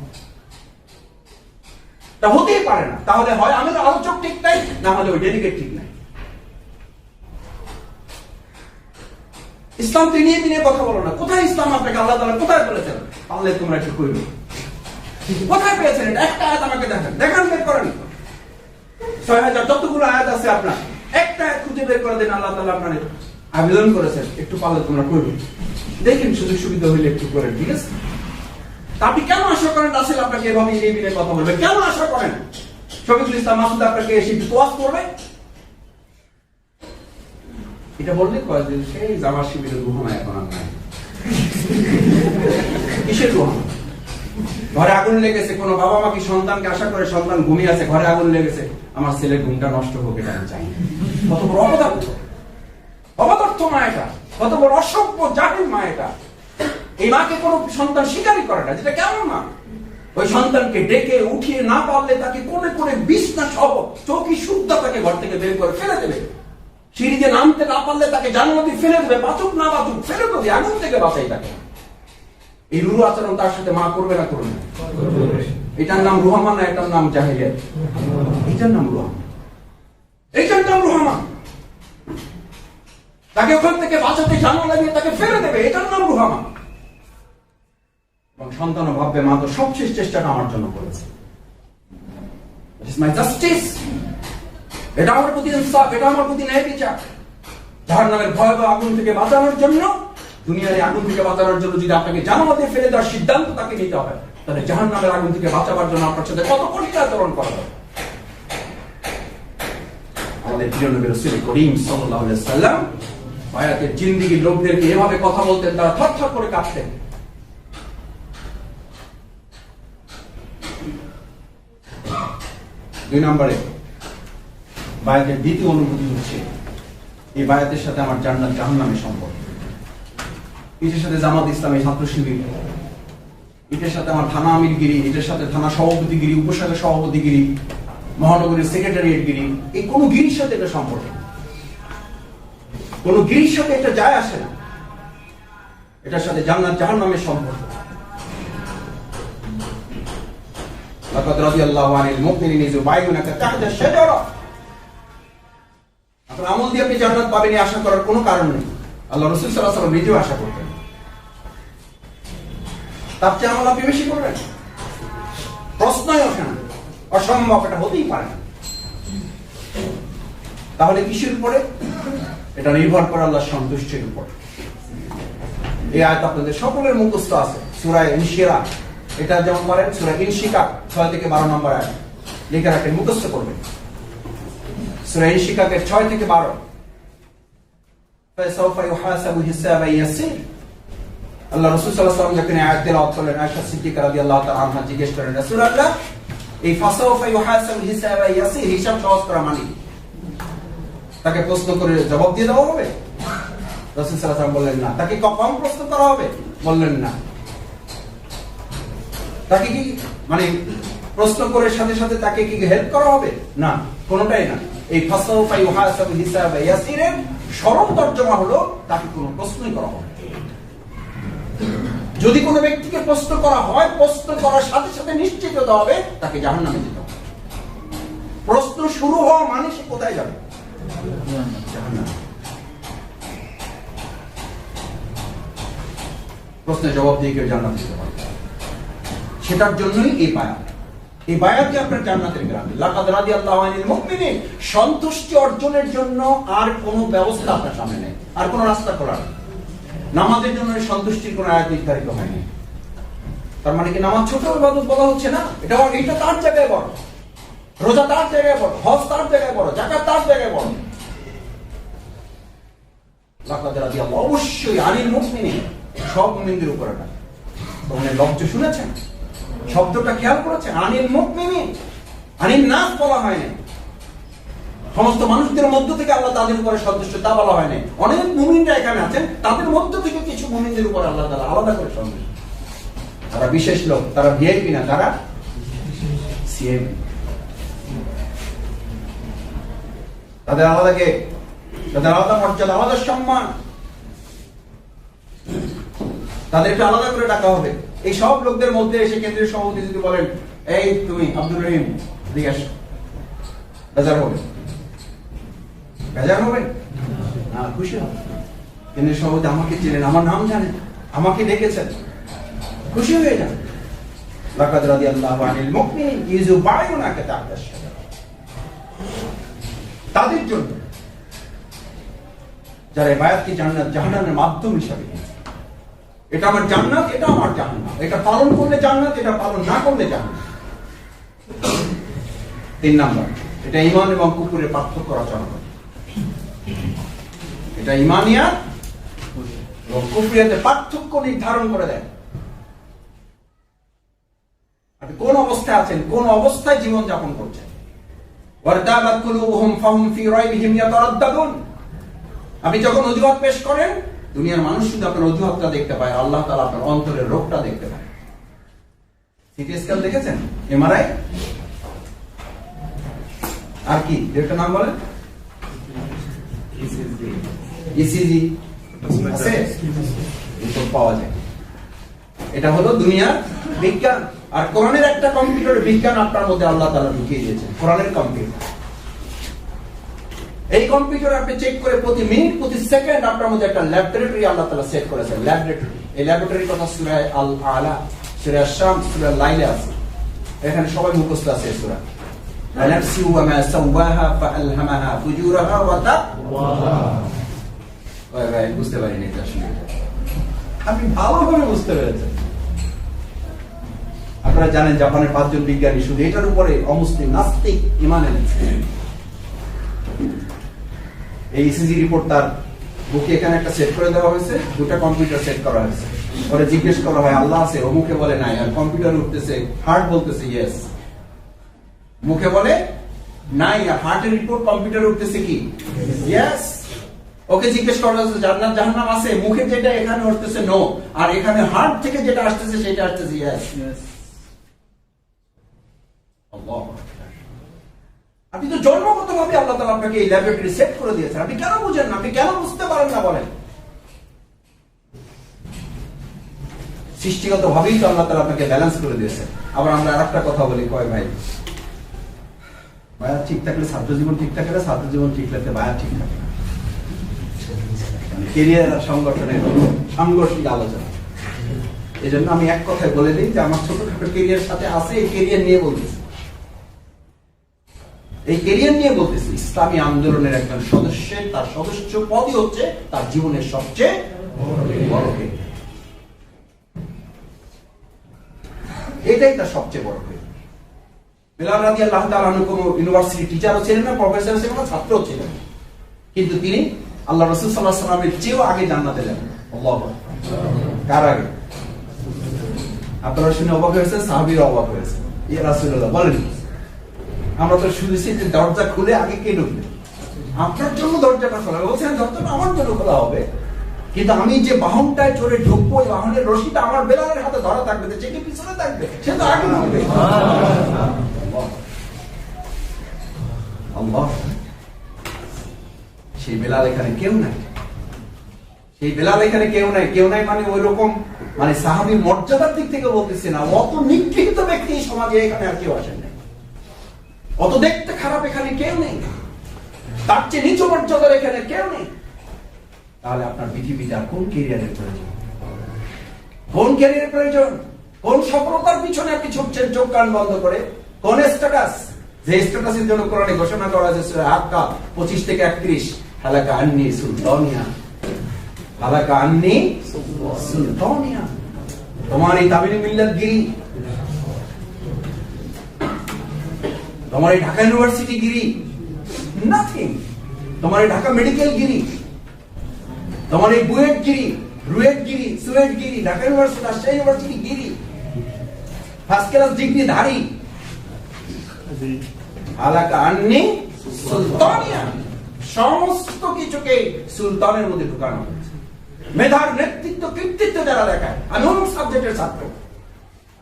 তা হতেই পারে না। তাহলে হয় আমি আলোচক ঠিক নাই, না হলে ওই ডেলিগেট ঠিক নাই। ইসলাম তো নিয়ে কথা বলো না। কোথায় ইসলাম আপনাকে আল্লাহ তাআলা কোথায় বলেছেন? পারলে তোমরা একটু কইলো, কোথায় পেয়েছেন এটা? একটা আয়াত আমাকে দেখান, বের করেন। ৬০০০ যতগুলো আয়াত আছে আপনার, একটা আয়াত খুঁজে বের করে দেন। আল্লাহ তাআলা আপনার আবেদন করেছেন একটু পারলে তোমরা কইলো, দেখেন সুযোগ সুবিধা হইলে একটু করেন, ঠিক আছে? আপনি কেন আশা করেন রাসূল আপনাকে এভাবে এই বিলে কথা বলবে? কেন আশা করেন শফিকুল ইসলাম মাসুদ আপনাকে এসে একটু ওয়াজ করবে? এটা বললে কয় যে সেই জামার শিবিরে ঘুমায় এখন আর নাই। কিসের ঘুম? ঘরে আগুন লেগেছে, কোন বাবা মা কি সন্তানকে আশা করে সন্তান ঘুমিয়ে আছে, ঘরে আগুন লেগেছে, আমার ছেলের ঘুমটা নষ্ট হোক এটা আমি চাই না। কত বড় অপদার্থ মা এটা, কত বড় অসভ্য জাহিল মা এটা। এই মাকে কোন সন্তান স্বীকারই করে না, যেটা কেমন মা? ওই সন্তানকে ডেকে উঠিয়ে না পারলে তাকে কোনে কোনে বিছনা সহ চৌকি শুদ্ধ তাকে ঘর থেকে বের করে ফেলে দেবে। সিঁড়িতে নামতে না পারলে তাকে জান্নাতে ফেলে দেবে, বাঁচুক না বাঁচুক ফেলে দেবে, আগুন থেকে বাঁচাই তাকে। এই রুরু আচরণ তার সাথে মা করবে না করবে না? এটার নাম রুহামা না এটার নাম জাহিলিয়াত? এটার নাম রুহামা, এটার নাম রুহামা। তাকে ওখান থেকে বাঁচাতে জানা লাগিয়ে তাকে ফেলে দেবে, এটার নাম রুহামা। এবং সন্তানও ভাববে মা তো সবশেষ চেষ্টাটা আমার জন্য করেছে, ইট ইজ মাই জাস্টিস, এটা আমার প্রতি ইনসাফ, এটা আমার প্রতি ন্যায় বিচার। জাহান্নামের ভয়াবহ আগুন থেকে বাঁচানোর জন্য, দুনিয়ার আগুন থেকে বাঁচানোর জন্য যদি আপনাকে জান্নাতে ফেলে দেওয়ার সিদ্ধান্ত তাকে নিতে হবে, তাহলে জাহান্নামের আগুন থেকে বাঁচাবার জন্য আপনার সাথে কত কঠিন আচরণ করা হবে। আমাদের প্রিয় নবী রাসূল করিম সাল্লাল্লাহু আলাইহি ওয়াসাল্লাম হায়াতের জিন্দেগীর লোকদেরকে এভাবে কথা বলতেন, তারা থরথর করে কাঁপতেন। দুই নম্বরে বায়াতের দ্বিতীয় অনুভূতি হচ্ছে এই বায়াতের সাথে আমার জান্নাত জাহান্নামের সম্পর্ক। এটার সাথে জামাত ইসলামী ছাত্র শিবির, এটার সাথে আমার থানা আমিরগিরি, এটার সাথে থানা সভাপতিগিরি, উপশাখা সভাপতিগিরি, মহানগরীর সেক্রেটারিয়েটগিরি, এই কোন গিরির সাথে এটা সম্পর্ক, কোন গিরির সাথে এটা যায় আসে না। এটার সাথে জান্নাত জাহান্নামের সম্পর্ক। লাকাদ রাদিয়াল্লাহু আনিল মুমিনিনা ইযুবাইউনাকা তাহতা আশ-শাজারা। আপনার আমল দিয়ে আপনি জান্নাত পাবেন আশা করার কোনো কারণ নেই। আল্লাহ রাসূল সাল্লাল্লাহু আলাইহি ওয়াসাল্লাম নিজেও আশা করতেন। তার চেয়ে আমল আপনি বেশি করবেন? প্রশ্নই ওঠে না, অসম্ভব, এটা হতেই পারে না। তাহলে কিসের উপরে? এটা নির্ভর করে আল্লাহর সন্তুষ্টির উপর। এই আয়াত আপনাদের সকলের মুখস্থ আছে, সূরা ইনশিরাহ। এটা যেমন বলেন সূরা ইনশিকাক 6 থেকে 12 নম্বর আয়াত লিখে রাখেন, মুখস্থ করবেন। সূরা ইনশিকাকের 6 থেকে 12, ফাসাউফা ইউহাসাবু হিসাবান ইয়াসির। আল্লাহ রাসূল সাল্লাল্লাহু আলাইহি ওয়াসাল্লাম যখন আয়াত তেলাওয়াত করলেন, আয়েশা সিদ্দিকা রাদিয়াল্লাহু তাআলা আনহা জিজ্ঞেস করেন, রাসূলুল্লাহ, এই ফাসাউফা ইউহাসাবু হিসাবান ইয়াসির হিসাব সহজ করা মানে কি? তাকে প্রশ্ন করে জবাব দিয়ে দেওয়া হবে? রাসূল সাল্লাল্লাহু আলাইহি ওয়াসাল্লাম বললেন না। তাকে কম প্রশ্ন করা হবে? বললেন না। তাকে কি মানে প্রশ্ন করে সাথে সাথে তাকে কি হেল্প করা হবে? না, কোনোটাই না। এই ফাসাউফা ইউহাসাবু হিসাবান ইয়াসিরের সরল তরজমা হলো তাকে কোনো প্রশ্নই করা হবে। যদি কোনো ব্যক্তিকে প্রশ্ন করা হয়, প্রশ্ন করার সাথে সাথে নিশ্চিত হতে হবে তাকে জাহান্নামে যেতে হবে। প্রশ্ন শুরু হওয়া মানে সে কোথায় যাবে? জাহান্নামে। প্রশ্নের জবাব দিয়ে কেউ জান্নাত যেতে পারে, সেটার জন্যই এই বায়াত। এই বায়াতই আপনার জান্নাতের গ্যারান্টি। লাকাদ রাদিয়াল্লাহু আনিল মুমিনিন, সন্তুষ্টি অর্জনের জন্য আর কোনো ব্যবস্থা আপনার সামনে নেই, আর কোনো রাস্তা খোলা নেই। নামাজের জন্য সন্তুষ্টির কোনো আয়াত নির্ধারিত হয়নি। তার মানে কি নামাজ ছোট ইবাদত বলা হচ্ছে না? এটা তার জায়গায় বড়, রোজা তার জায়গায় বড়, হজ তার জায়গায় বড়, যাকাত তার জায়গায় বড়। লাকাদ রাদিয়াল্লাহু অবশ্যই আনিল মুমিনিন, সব মুমিনদের উপর এটা। তোমরা লব্জ শুনেছেন? শব্দটা খেয়াল করেছেন? আনিল মুমিনিন, আনিল নাস বলা হয়নি। সমস্ত মানুষদের মধ্য থেকে আল্লাহ তাদের উপরে সন্তুষ্ট তা বলা হয়নি। অনেক মুমিনরা এখানে আছেন, তাদের মধ্য থেকে কিছু মুমিনদের উপর আল্লাহ তাআলা আলাদা করে সন্তুষ্ট। তারা বিশেষ লোক, তারা ভিআইপি না, তারা সিএমপি। তাদের আলাদা কে, তাদের আলাদা মর্যাদা, আলাদা সম্মান, তাদেরকে আলাদা করে ডাকা হবে। এই সব লোকদের মধ্যে এসে কেন্দ্রীয় সভাপতি যদি বলেন, এই তুমি আব্দুর রহিম এদিকে আসো, বেজার হবে? বেজার হবে না, খুশি হবে। কেন্দ্রীয় সভাপতি আমাকে চেনেন, আমার নাম জানেন, আমাকে ডেকেছেন, খুশি হয়ে যান। লাকাদ রাদিয়াল্লাহু আনিল মুমিনিন ইযুবায়ুনাকা তাহতা আশ-শাজারা। তাদের জন্য যারা বায়াতকে জান্নাত জাহান্নামের মাধ্যম হিসাবে নিয়েছে। এটা আমার জান্নাত, এটা আমার জাহান্নাম। এটা পালন করলে জান্নাত, এটা পালন না করলে জাহান্নাম। 3 নাম্বার, এটা ঈমান এবং কুফরের পার্থক্য রচনা করে। এটা ঈমানিয়াত এবং কুফরিয়াতের পার্থক্য নির্ধারণ করে দেয়। আপনি কোন অবস্থায় আছেন, কোন অবস্থায় জীবন যাপন করছেন। ওয়ারতাবাত কুলুবুহুম ফাহুম ফি রাইবিহিম ইয়াতারাদ্দাদুন। আপনি যখন অজুহাত পেশ করেন, দুনিয়ার মানুষ শুধু আপনার অজুহাতটা দেখতে পায়, আল্লাহ তাআলা আপনার অন্তরের রোগটা দেখতে পায়। সিটি স্ক্যান দেখেছেন? এমআরআই, আর কি একটা নাম বলেন? ইসিজি আছে, এটা পাওয়া যায়। এটা হলো দুনিয়ার বিজ্ঞান। আর কোরআনের একটা কম্পিউটার বিজ্ঞান আপনার মধ্যে আল্লাহ তাআলা ঢুকিয়ে দিয়েছেন, কোরআনের কম্পিউটার। এই কম্পিউটার আপনি চেক করে প্রতি মিনিট প্রতি সেকেন্ড আপনার মধ্যে একটা ল্যাবরেটরি আল্লাহ তাআলা সেট করেছেন। ল্যাবরেটরি, এই ল্যাবরেটরির কথা সূরা আল আলা, সূরা শাম, সূরা লাইলে আছে। এখানে সবাই মুখস্থ আছে সূরা। আনাফসি ওয়া মা সাওয়াহা ফাআলহামাহা ফুজুরাহা ওয়া তাকওয়াহা। ভাই বুঝতে পারিনি এটা আসলে। আপনি ভালোভাবে বুঝতে পেরেছেন। আপনারা জানেন জাপানের 5 জন বিজ্ঞানী শুধু এটার উপরে অমুসলিম নাস্তিক ঈমান এনেছেন। এই ইসিজি রিপোর্ট তার বুকে এখানে একটা সেট করে দেওয়া হয়েছে, দুটো কম্পিউটার সেট করা হয়েছে। পরে জিজ্ঞেস করা হয় আল্লাহ আছে, ও মুখে বলে নাই, আর কম্পিউটার উঠতেছে, হার্ট বলতেছে ইয়েস, মুখে বলে নাই, আর হার্টের রিপোর্ট কম্পিউটার উঠতেছে কি ইয়েস। ওকে জিজ্ঞেস করা হয়েছে জান্নাত জাহান্নাম আছে, মুখে যেটা এখানে উঠতেছে নো, আর এখানে হার্ট থেকে যেটা আসতেছে সেটা আসতেছে ইয়েস। আল্লাহ, আপনি তো জন্মগতভাবে আল্লাহ তাআলা আপনাকে এই ল্যাবরেটরি সেট করে দিয়েছেন। আপনি কেন বুঝেন না? আপনি কেন বুঝতে পারেন না বলেন? সৃষ্টিগতভাবেই তো আল্লাহ তাআলা আপনাকে ব্যালেন্স করে দিয়েছেন। আবার আমরা আরেকটা কথা বলি, কয় ভাই বায়াত ঠিক থাকলে ছাত্র জীবন ঠিক থাকে না, ছাত্র জীবন ঠিক থাকলে বায়াত ঠিক থাকে না। ক্যারিয়ার সংগঠনের সাংঘর্ষিক আলোচনা। এই জন্য আমি এক কথায় বলে দিই যে আমার ছোটখাটো ক্যারিয়ার সাথে আছে, এই ক্যারিয়ার নিয়ে বলতেছি। এই ক্যারিয়ার নিয়ে বলতেছি ইসলামী আন্দোলনের একজন সদস্যের তার সদস্য পদই হচ্ছে তার জীবনের সবচেয়ে বড় ক্যারিয়ার। এটাই তার সবচেয়ে বড় হয়ে। বেলাল রাদিয়াল্লাহু তাআলা আনহু কোনো ইউনিভার্সিটি টিচারও ছিলেন না, প্রফেসর ছিলেন না, ছাত্রও ছিলেন না, কিন্তু তিনি আল্লাহ রাসূল সাল্লাল্লাহু আলাইহি ওয়াসাল্লামের চেয়েও আগে জান্নাতে যাবেন। আল্লাহু আকবার। কার আগে? আপনারা শুনে অবাক হয়েছেন, সাহাবীরা অবাক হয়েছে। ইয়া রাসূলুল্লাহ বলেন, আমরা তো শুনেছি যে দরজা খুলে আগে কে ঢুকবে? আপনার জন্য দরজাটা খোলা, বলছেন দরজাটা আমার জন্য খোলা হবে, কিন্তু আমি যে বাহনটায় চড়ে ঢুকবো, ওই বাহনের রশিটা আমার বেলালের হাতে ধরা থাকবে, যে কে পিছনে থাকবে সে তো আগে ঢুকবে। আল্লাহ, সেই বেলাল এখানে কেউ নাই, সেই বেলাল এখানে কেউ নাই। কেউ নাই মানে ওই রকম, মানে সাহাবী মর্যাদার দিক থেকে বলতেছে না, অত নিকৃষ্ট ব্যক্তি সমাজে এখানে আর কেউ আসেন নাই, অত দেখতে খারাপ এখানে কেউ নেই, তার চেয়ে নিচু মর্যাদার এখানে কেউ নেই। তাহলে আপনার পৃথিবীতে আর কোন ক্যারিয়ারের প্রয়োজন? কোন ক্যারিয়ারের প্রয়োজন? কোন সফলতার পিছনে আপনি ছুটছেন চোখ কান বন্ধ করে? কোন স্ট্যাটাস, যে স্ট্যাটাসের জন্য কোরআনে ঘোষণা করা হয়েছে সূরা আক্কা 25 থেকে 31, হালাকা আন্নি সুলতানিয়া, হালাকা আন্নি সুলতানিয়া। তোমার এই তাবিনী মিল্লাত গিরি, তোমার এই ঢাকা ইউনিভার্সিটি গিরি নাথিং, তোমার এই ঢাকা মেডিকেল গিরি, তোমার এই বুয়েট গিরি, রুয়েট গিরি, সুয়েট গিরি, ঢাকা ইউনিভার্সিটি, রাজশাহী ইউনিভার্সিটি গিরি, ফার্স্ট ক্লাস ডিগ্রি ধারী, হালাকা আন্নি সুলতানিয়া, সমস্ত কিছুকে সুলতানের মধ্যে ঢুকানো হয়েছে। মেধার নেতৃত্ব কৃতিত্ব যারা দেখায়, আমি অমুক সাবজেক্টের ছাত্র,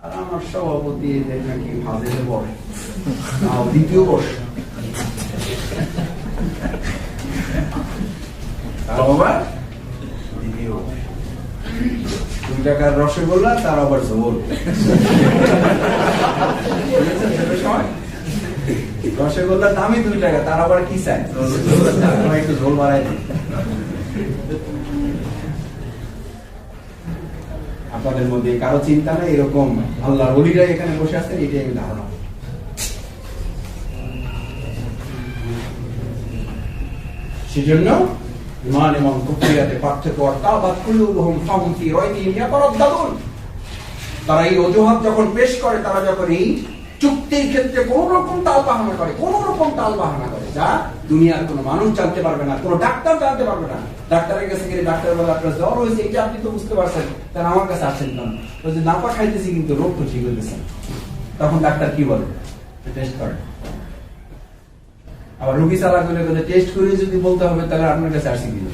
আর আমার সভাপতি নাকি ফাজিলে পড়ে, দ্বিতীয় বর্ষ, তার আবার দ্বিতীয় 2 টাকার রসগোল্লা, তার আবার ঝোল। রসগোল্লার দামই 2 টাকা, তার আবার কি চাই, একটু ঝোল বাড়াই দিই। আপনাদের মধ্যে কারো চিন্তা নেই এরকম আল্লাহর ওলিরা এখানে বসে আছেন, এটাই আমি ধারণা। সেজন্য ইমান এবং কুফরিয়াতে পার্থক্য, তাবাত কুলুবুহুম ফাহুম ফি রাইবিহিম ইয়াতারাদ্দাদুন। তারা এই অজুহাত যখন পেশ করে, তারা যখন এই চুক্তির ক্ষেত্রে কোন রকম তাল বাহানা করে, কোন রকম তাল বাহানা করে, যা দুনিয়ার কোনো মানুষ জানতে পারবে না, কোনো ডাক্তার জানতে পারবে না। ডাক্তারের কাছে গেলে ডাক্তার বলে আপনার জ্বর হয়েছে, এটা আপনি তো বুঝতে পারছেন, তাহলে আমার কাছে আসেন কেন? বলছে নাপা খাইতেছি কিন্তু রোগ তো ঠিক হইতেছে। তখন ডাক্তার কি বলে? টেস্ট করে। আবার রোগী চালাক বলে টেস্ট করে যদি বলতে হবে তাহলে আপনার কাছে আসি কিনা?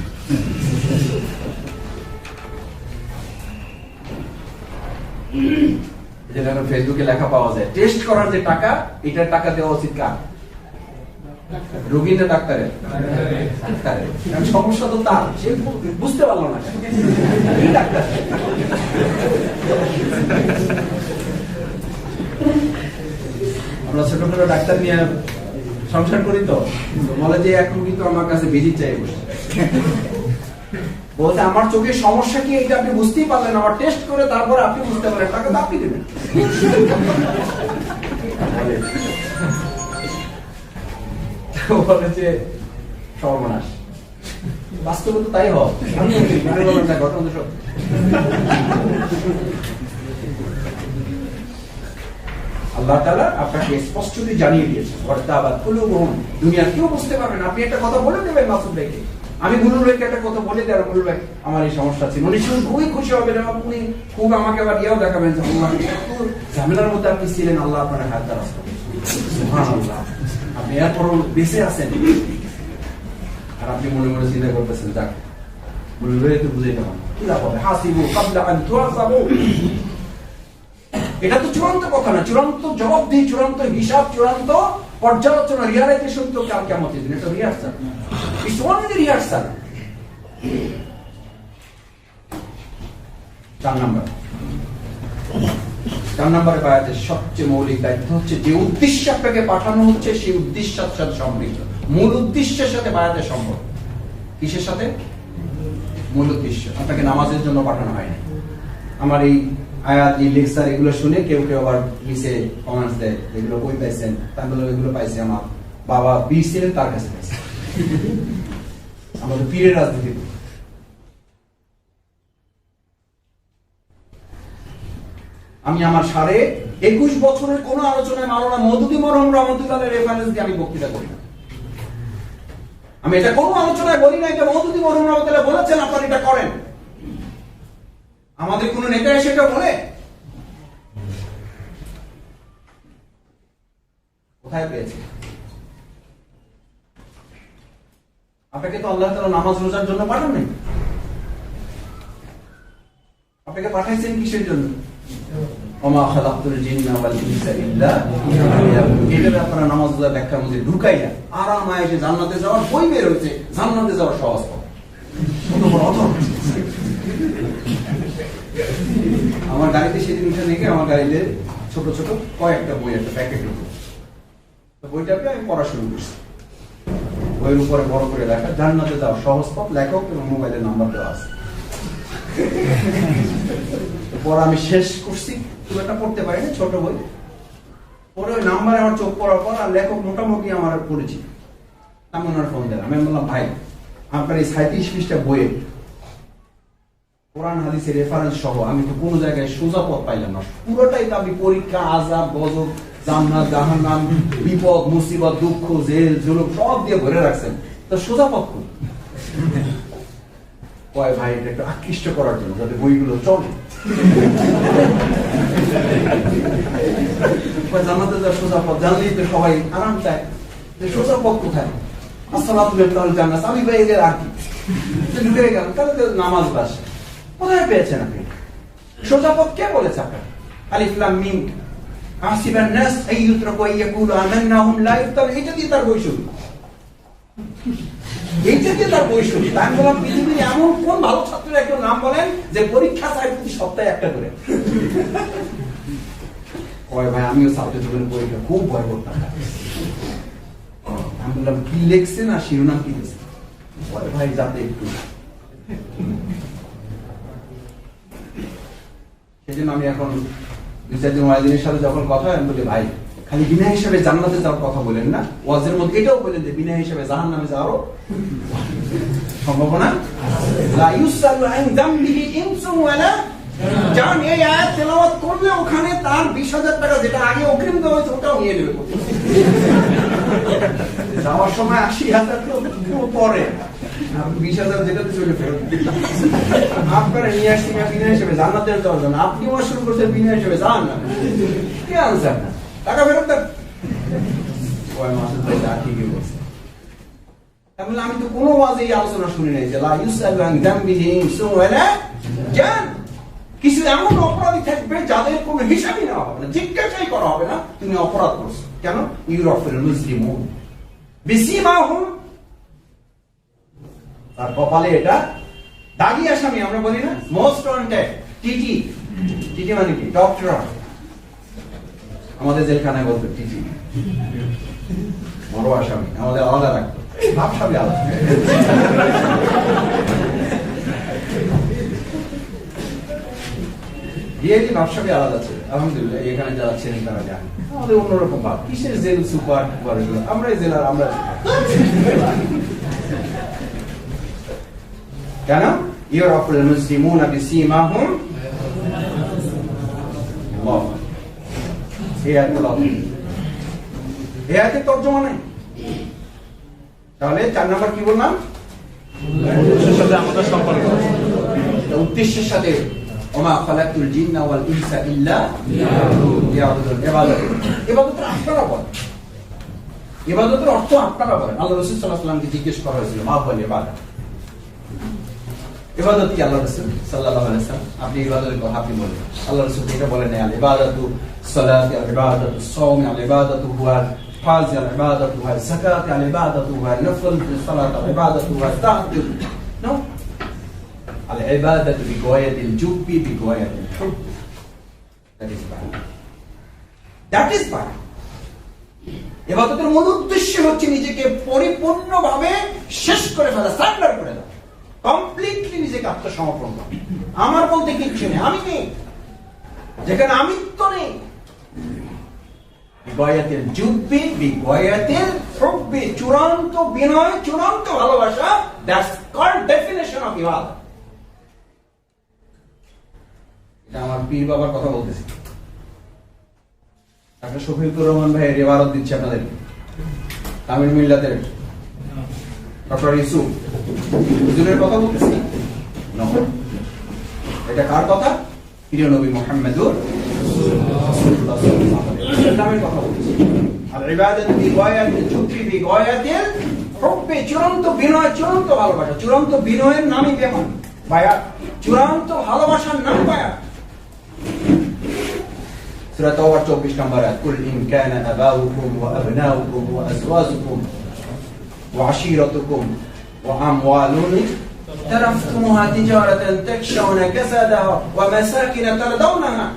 যেটা ফেসবুকে লেখা পাওয়া যায়, টেস্ট করার যে টাকা, এটার টাকা দেওয়া উচিত কার? রোগী না ডাক্তারের? ডাক্তারের। কারণ সমস্যা তো তার, সে বুঝতে পারলো না ডাক্তার। আমরা ছোটখাটো ডাক্তার নিয়ে সংসার করি, তো বলে যে এক রোগী তো আমার কাছে ভিজিট চাই বসে, বলতে আমার চোখের সমস্যা কি এটা আপনি বুঝতেই পারলেন, আমার টেস্ট করে তারপরে আপনি বুঝতে পারলেন, টাকা তো আপনি দেবেন। বলে যে সর্বনাশ, বাস্তবে তো তাই হয়। ঘটনা সব আল্লাহ তাআলা আপনাকে স্পষ্টলি জানিয়ে দিয়েছেন, ওয়াতাবাত কুলুবুহুম, দুনিয়া কেউ বুঝতে পারবে না। আপনি একটা কথা বলে দেবেন মাসুদ ভাইকে, আমি গুলুর ভাইকে একটা কথা বলে দেব, গুলু ভাই আমার এই সমস্যা ছিল, উনি শুনে খুবই খুশি হবেন, এবং উনি খুব আমাকে আবার ইয়াও দেখাবেন যে আল্লাহ ঝামেলার মধ্যে আপনি ছিলেন, আল্লাহ আপনার হাত দ্বারা সুবহানাল্লাহ, আপনি এরপরও বেঁচে আছেন। আর আপনি মনে মনে চিন্তা করতেছেন, যাক গুলু ভাই তো বুঝাইতে পারেন কি লাভ হবে, হাসিবু ক্বাবলা আন তুহাসাবু। এটা তো চূড়ান্ত কথা না, চূড়ান্ত জবাবদিহি, চূড়ান্ত হিসাব, চূড়ান্ত পর্যালোচনা, রিয়ালাইজেশন তো কাল কিয়ামতের দিন। এটা রিহার্সাল, ইটস ওনলি রিহার্সাল। 4 নম্বরে বায়াতের সবচেয়ে মৌলিক দায়িত্ব হচ্ছে, যে উদ্দেশ্যে আপনাকে পাঠানো হচ্ছে সেই উদ্দেশ্যের সাথে সম্পৃক্ত, মূল উদ্দেশ্যের সাথে বায়াতের সম্পর্ক। কিসের সাথে? মূল উদ্দেশ্য। আপনাকে নামাজের জন্য পাঠানো হয়নি। আমার এই আয়াত, এই লেকচার, এগুলো শুনে কেউ কেউ আবার নিচে কমেন্টস দেয়, এগুলো কই পাইছেন? তাহলে এগুলো পাইছে আমার বাবা পীর ছিলেন, তার কাছে পাইছে। আমাদের পীরের রাজনীতি। আমি আমার 21.5 বছরের কোন আলোচনায় মাওলানা মওদুদী মরহুম রহমাতুল্লাহ রেফারেন্স দিয়ে আমি বক্তৃতা করি না। আমি এটা কোনো আলোচনায় বলি না যে মওদুদী মরহুম রহমাতুল্লাহ বলেছেন আপনারা এটা করেন। আমাদের কোন নেতা এসে এটা বলে? কোথায় পেয়েছে? আপনাকে তো আল্লাহ তাআলা নামাজ রোজার জন্য পাঠান নাই। আপনাকে পাঠাইছেন কিসের জন্য? ওমা খালাকতুল জিন্না ওয়াল ইনসা ইল্লা লিয়াবুদুন। এটা আপনারা নামাজ রোজা ব্যাখ্যার মধ্যে ঢুকাইয়া আরাম আয়েশে জান্নাতে যাওয়ার বই বের হয়েছে, জান্নাতে যাওয়ার সহজ পথ। কত বড় অথর! আমার গাড়িতে সেদিন উঠে দেখে আমার গাড়িতে ছোট ছোট কয়েকটা বই একটা প্যাকেট ঢুকে, তো বইটাকে আমি পড়া শুরু করছি। বইয়ের উপরে বড় করে লেখা জান্নাতে যাওয়ার সহজ পথ, লেখক এবং মোবাইলের নাম্বার দেওয়া আছে। পরে আমি শেষ করছি, খুব একটা পড়তে পারিনি, ছোট বই পরে ওই নাম্বারে আমার চোখ পড়ার পর আর লেখক মোটামুটি আমার পরিচিত। আমি ওনার ফোন দিলাম, আমি বললাম ভাই আপনার এই 37 পৃষ্ঠা বইয়ে কোরআন হাদিসের রেফারেন্স সহ আমি তো কোনো জায়গায় সোজা পথ পাইলাম না। পুরোটাই তো আপনি পরীক্ষা, আযাব, গজব, জান্নাত, জাহান্নাম, বিপদ, মুসিবত, দুঃখ, জেল, জুলুম সব দিয়ে ভরে রাখছেন, তো সোজা পথ কোন? কয় ভাই এটা একটু আকৃষ্ট করার জন্য যাতে বইগুলো চলে। জান্নাতে যাওয়ার সোজা পথ জানলেই তো সবাই আরাম চায়, সোজা পথ কোথায়? আসসালাতু লিল জান্নাত, আমি ভাই এদের আর কি ঢুকে গেলাম, তাহলে নামাজ বাস কোথায় পেয়েছেন আপনি? সোজা পথ কে বলেছে আপনাকে? আলিফ লাম মিম হাসিবান নাস আইয়ুতরাকু আইয়াকুলু আমান্না হুম লা ইফতান, এটা দিয়ে তার বই শুরু, এইটা দিয়ে তার বই শুরু। তাই বললাম পৃথিবীর এমন কোন ভালো ছাত্রের একজন নাম বলেন যে পরীক্ষা চায় প্রতি সপ্তাহে একটা করে। কয় ভাই আমিও ছাত্র জীবনের পরীক্ষা খুব ভয় করতাম। আমি বললাম কি লিখছেন আর শিরোনাম কি দিয়েছেন? কয় ভাই যাতে একটু, সেই জন্য আমি এখন 2-4 দিন ওয়াইদিনের সাথে যখন কথা হয় আমি বলি ভাই খালি বিনা হিসাবে জান্নাতে যাওয়ার কথা বলেন না, ওয়াজের মধ্যে এটাও বলেন যে বিনা হিসাবে জাহান্নামে যাওয়ারও সম্ভাবনা। লা ইউসালু আন যামবিহি ইনসুন ওয়ালা জান। এই আয়াত তেলাওয়াত করলে ওখানে তার 20,000 টাকা যেটা আগে অগ্রিম দেওয়া হয়েছে ওটাও নিয়ে নেবে। যাওয়ার সময় 80,000 তো পরে 20,000 যেটাতে চলে ফেরত আপনারা নিয়ে আসছি বিনা হিসেবে জান্নাতে যাওয়ার জন্য, আপনি ওয়াজ শুরু করছেন বিনা হিসেবে জাহান্নাম। কি আনসার না টাকা ফেরত দেন? ওই মাসুদ ভাই তা ঠিকই বলছে। তাহলে আমি তো কোনো ওয়াজে এই আলোচনা শুনি নাই যে লা ইউসালু আন যামবিহি ইনসুন ওয়ালা জান। কিছু এমন অপরাধী থাকবে যাদের কোনো হিসাবই নেওয়া হবে না, জিজ্ঞাসাই করা হবে না তুমি অপরাধ করছো কেন। ইউরাফিল মুসলিমুন বিসিমাহুম, আর কপালে এটা দাগি আসামি আমরা বলি না, মোস্ট ওয়ান্টেড, টিটি। টিটি মানে কি? ডক্টর। আমাদের জেলখানায় বলতো টিটি, বড় আসামি, আমাদের আলাদা রাখতো, ভাবসাবি আলাদা। রিয়েলি ভাবসাবি আলাদা ছিল। আলহামদুলিল্লাহ এখানে যারা ছিলেন তারা জানেন আমাদের অন্যরকম ভাব। কিসের জেল সুপার টুপার এগুলো, আমরা এই জেলার আমরা কেন? ইউরাফুল মুসলিমুনা বিসিমাহুম, আল্লাহ। এই আয়াতের তর্জমা নাই। তাহলে 4 নাম্বার কি বললাম? উদ্দেশ্যের সাথে আমাদের সম্পর্ক। উদ্দেশ্যের সাথে ওমা খালাকতুল জিন্না ওয়াল ইনসা ইল্লা লিয়াবুদুন। ইবাদতের আপনারা বলেন, ইবাদতের অর্থ আপনারা বলেন। আল্লাহ রাসূল সাল্লাল্লাহু আলাইহি ওয়াসাল্লামকে জিজ্ঞেস করা হয়েছিল মা বলে ইবাদত, ইবাদত কি? আল্লাহ রাসূল সাল্লাল্লাহু আলাইহি ওয়াসাল্লাম আপনি ইবাদতের কথা আপনি বলেন। আল্লাহ রাসূল এটা বলেন না, আল ইবাদাতু সালাতি, আল ইবাদাতু সাওমি, আল ইবাদাতু হুয়া ফাজ, আল ইবাদাতু হুয়া যাকাত, আল ইবাদাতু হুয়া নফল সালাত, আল ইবাদাতু হুয়া তা'তিল। নো, আল ইবাদাতু বিগায়াতিল জুব্বি বিগায়াতিল হুব। That is by. ইবাদতের মূল উদ্দেশ্য হচ্ছে নিজেকে পরিপূর্ণভাবে শেষ করে ফেলা, সারেন্ডার করে দেওয়া, কমপ্লিটলি নিজেকে আত্মসমর্পণ করা। আমার বলতে কিচ্ছু নেই, আমি নেই, যেখানে আমিত্ব নেই। বিগয়াতিল জুব্বি বিগয়াতিল হুব্বি, চূড়ান্ত বিনয়, চূড়ান্ত ভালোবাসা। দ্যাটস কল্ড ডেফিনেশন অফ ইবাদত। এটা আমার পীর বাবার কথা বলতেছি। একটা শফিকুর রহমান ভাইয়ের ইবারত দিচ্ছে আপনাদের, তামিল মিল্লাতের ডক্টর ইউসুফ হুজুরের কথা বলতেছি। এটা কার কথা? প্রিয় নবী মুহাম্মদুর রাসূলুল্লাহ সাল্লাল্লাহু আলাইহি ওয়াসাল্লামের কথা বলছি। আর ইবাদত বিগায়াতিল যুক্তি বিগায়াতিল হুব্বি, চূড়ান্ত বিনয়, চূড়ান্ত ভালোবাসা। চূড়ান্ত বিনয়ের নামই বেমান বায়াত, চূড়ান্ত ভালোবাসার নাম বায়াত। সূরা তাওবা 24 নম্বর আয়াত, কুল ইন কানা আবাউকুম ওয়া আবনাউকুম ওয়া আজওয়াজুকুম ওয়া আশীরাতুকুম ওয়া আমওয়ালুন তারাফতুমুহা তিজারাতান তাকশাউনা কাসাদাহা ওয়া মাসাকিন তারদাউনাহা।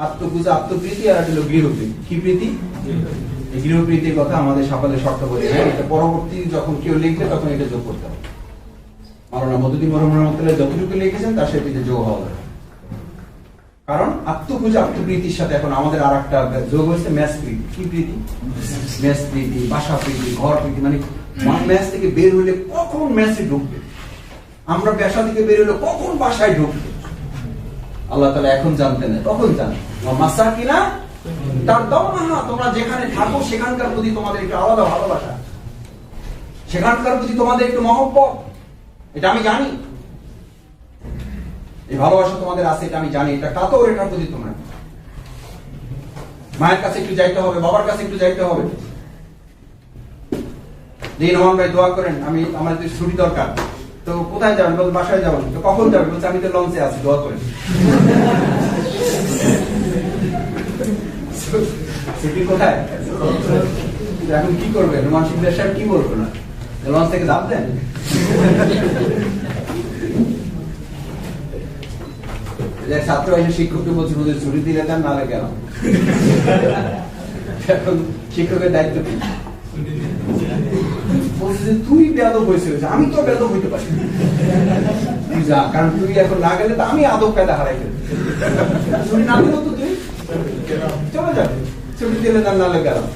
আত্মপূজা, আত্মপ্রীতি আর হলো গৃহপ্রীতি। কি প্রীতি? এই গৃহপ্রীতির কথা আমাদের সকালে শর্ত বলে, হ্যাঁ, এটা পরবর্তী যখন কেউ লিখবে তখন এটা যোগ করতে হবে। মাওলানা মদুদি রহমাতুল্লাহ যতটুকু লিখেছেন তার সাথে এটা যোগ হওয়া দরকার। কারণ আত্মপূজা, আত্মপ্রীতির সাথে এখন আমাদের আর একটা যোগ হয়েছে ম্যাচ প্রীতি। কি প্রীতি? ম্যাচ প্রীতি, বাসা প্রীতি, ঘর প্রীতি। মানে ম্যাচ থেকে বের হলে কখন ম্যাচে ঢুকবে, আমরা বাসা থেকে বের হলে কখন বাসায় ঢুকবে, আল্লাহ তাআলা এখন জানতেন না, তখন জানেন। মাসাকিনা তারদাউনাহা, তোমরা যেখানে থাকো সেখানকার প্রতি তোমাদের একটু আলাদা ভালোবাসা, সেখানকার প্রতি তোমাদের একটু মহব্বত, এটা আমি জানি। এই ভালোবাসা তোমাদের আছে, এটা আমি জানি। এটা কাতর, এটার প্রতি তোমরা মায়ের কাছে একটু যাইতে হবে, বাবার কাছে একটু যাইতে হবে। রহমান ভাই দোয়া করেন, আমার ছুটি দরকার। তো কোথায় যাবেন? বল বাসায় যাবেন। তো কখন যাবেন? বলছে আমি তো লঞ্চে আছি, দোয়া করেন। ছুটি কোথায়? এখন কি করবেন? রহমান শিকদার সাহেব কি বলবেন? না লঞ্চ থেকে লাভ দেন। ছাত্র এসে শিক্ষককে বলছে ওদের ছুটি দিলে দেন, নাহলে গেলাম। এখন শিক্ষকের দায়িত্ব কি? বলছে তুই বেয়াদব হয়েছিস, আমি তো বেয়াদব হইতে পারি, তুই যা, কারণ তুই এখন না গেলে তো আমি আদব কায়দা হারাই ফেলবো। ছুটি না দিলেও তো তুই চলে যাবে, ছুটি দিলে দেন, নাহলে গেলাম।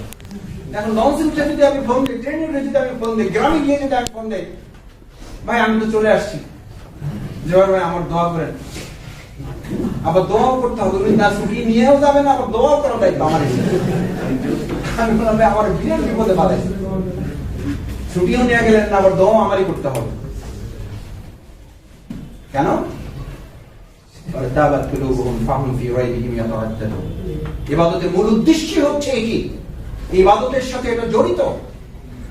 এখন লঞ্চে উঠে যদি আমি ফোন দিই, ট্রেনে উঠে যদি আমি ফোন দিই, গ্রামে গিয়ে যদি আমি ফোন দিই, ভাই আমি তো চলে আসছি, জোয়ার ভাই আমার দোয়া করেন। আবার দোয়াও করতে হবে, না ছুটি নিয়েও যাবে না, আবার দোয়াও করার দায়িত্ব আমার। আমি বললাম ভাই আমার বিরাট বিপদে বাঁধাইছে, ছুটিও নিয়ে গেলেন না, আবার দোয়াও আমারই করতে হবে। কেন? ইবাদতের মূল উদ্দেশ্য হচ্ছে এটি, ইবাদতের সাথে এটা জড়িত।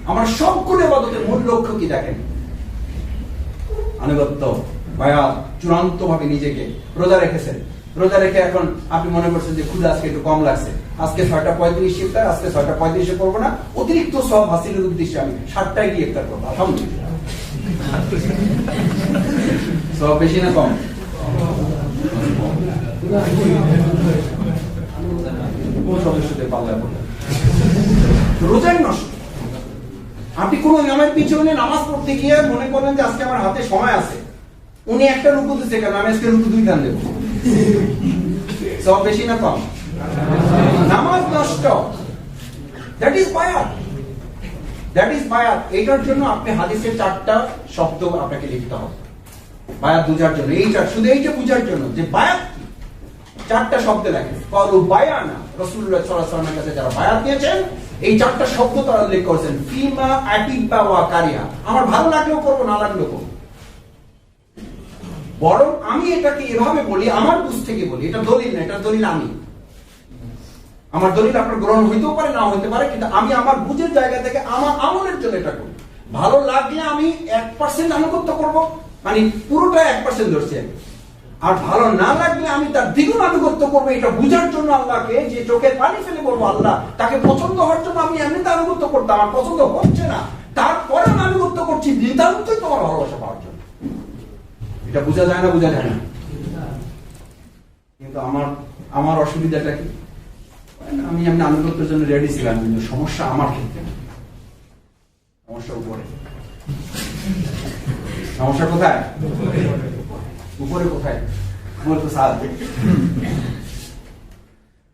আমার সবগুলো ইবাদতের মূল লক্ষ্য কি দেখেন? আনুগত্য, বায়াত, চূড়ান্ত ভাবে নিজেকে রোজা রেখেছেন। রোজা রেখে এখন আপনি মনে করছেন যে ক্ষুধা আজকে একটু কম লাগছে, আজকে 6:35 ইফতার, আজকে 6:35 করবো না, অতিরিক্ত সব হাসিলের উদ্দেশ্যে আমি 7টায় গিয়ে ইফতার করবো। আলহামদুলিল্লাহ, সব বেশি না কম? সদস্যদের পাল্লা পড়ে রোজাই নষ্ট। আপনি কোন ইমামের পিছনে নামাজ পড়তে গিয়ে মনে করেন যে আজকে আমার হাতে সময় আছে, উনি একটা রুকু দিচ্ছে, কেন আমি আজকে রুকু 2 গান দেবো, সব বেশি না কম? নামাজ নষ্ট। দ্যাট ইজ বায়াত, দ্যাট ইজ বায়াত। এটার জন্য আপনি হাদিসের 4টা শব্দ আপনাকে লিখতে হবে বায়াত বুঝার জন্য। এই শুধু এইটা বুঝার জন্য যে বায়াত 4টা শব্দ লেখেন। কলু বায়ানা, রাসূলুল্লাহ সাল্লাল্লাহু আলাইহি ওয়াসাল্লামের কাছে যারা বায়াত নিয়েছেন এই 4টা শব্দ তারা উল্লেখ করেছেন। ফিমা আতিবা ওয়া কারিয়া, আমার ভালো লাগলেও করবো, না লাগলেও করবো। বরং আমি এটাকে এভাবে বলি, আমার বুঝ থেকে বলি, এটা দলিল না, এটা দলিল আমি। আমার দলিল আপনার গ্রহণ হইতেও পারে, না হইতে পারে, কিন্তু আমি আমার বুঝের জায়গা থেকে আমার আমলের জন্য এটা করি। ভালো লাগলে আমি 1% আনুগত্য করবো, মানে পুরোটা 1% ধরছি। আর ভালো না লাগলে আমি তার দ্বিগুণ আনুগত্য করবো, এটা বুঝার জন্য আল্লাহকে, যে চোখের পানি ফেলে বলবো আল্লাহ তাকে পছন্দ হওয়ার জন্য আমি এমনিতে আনুগত্য করতাম, আমার পছন্দ হচ্ছে না, তারপরে আমি আনুগত্য করছি নিতান্তই তোমার ভালোবাসা পাওয়ার জন্য। এটা বোঝা যায় না? বোঝা যায় না। কিন্তু আমার অসুবিধাটা কি? আমি এমনি আনুগত্যের জন্য রেডি ছিলাম, কিন্তু সমস্যা আমার ক্ষেত্রে, সমস্যা উপরে। সমস্যা কোথায়? উপরে কোথায়?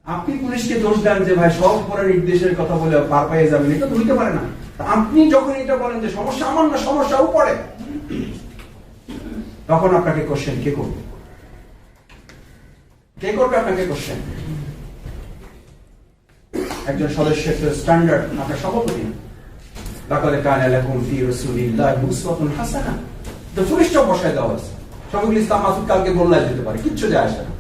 আপনি পুলিশকে দোষ দেন যে ভাই সব উপরে নির্দেশের কথা বলে পার পেয়ে যাবেন, এটা তো হইতে পারে না। আপনি যখন এটা বলেন যে সমস্যা আমার না, সমস্যা উপরে, তখন আপনাকে কোশ্চেন কে করবে? কে করবে আপনাকে কোশ্চেন? একজন সদস্যের তো স্ট্যান্ডার্ড আপনার সভাপতি না। লাকাদ কানা লাকুম ফি রাসূলিল্লাহি উসওয়াতুন হাসানাহ, তো ফুলিশটা বসায় দেওয়া হয়েছে। শফিকুল ইসলাম মাসুদ কালকে গোল্লায় যেতে পারে, কিচ্ছু যায় আসে না।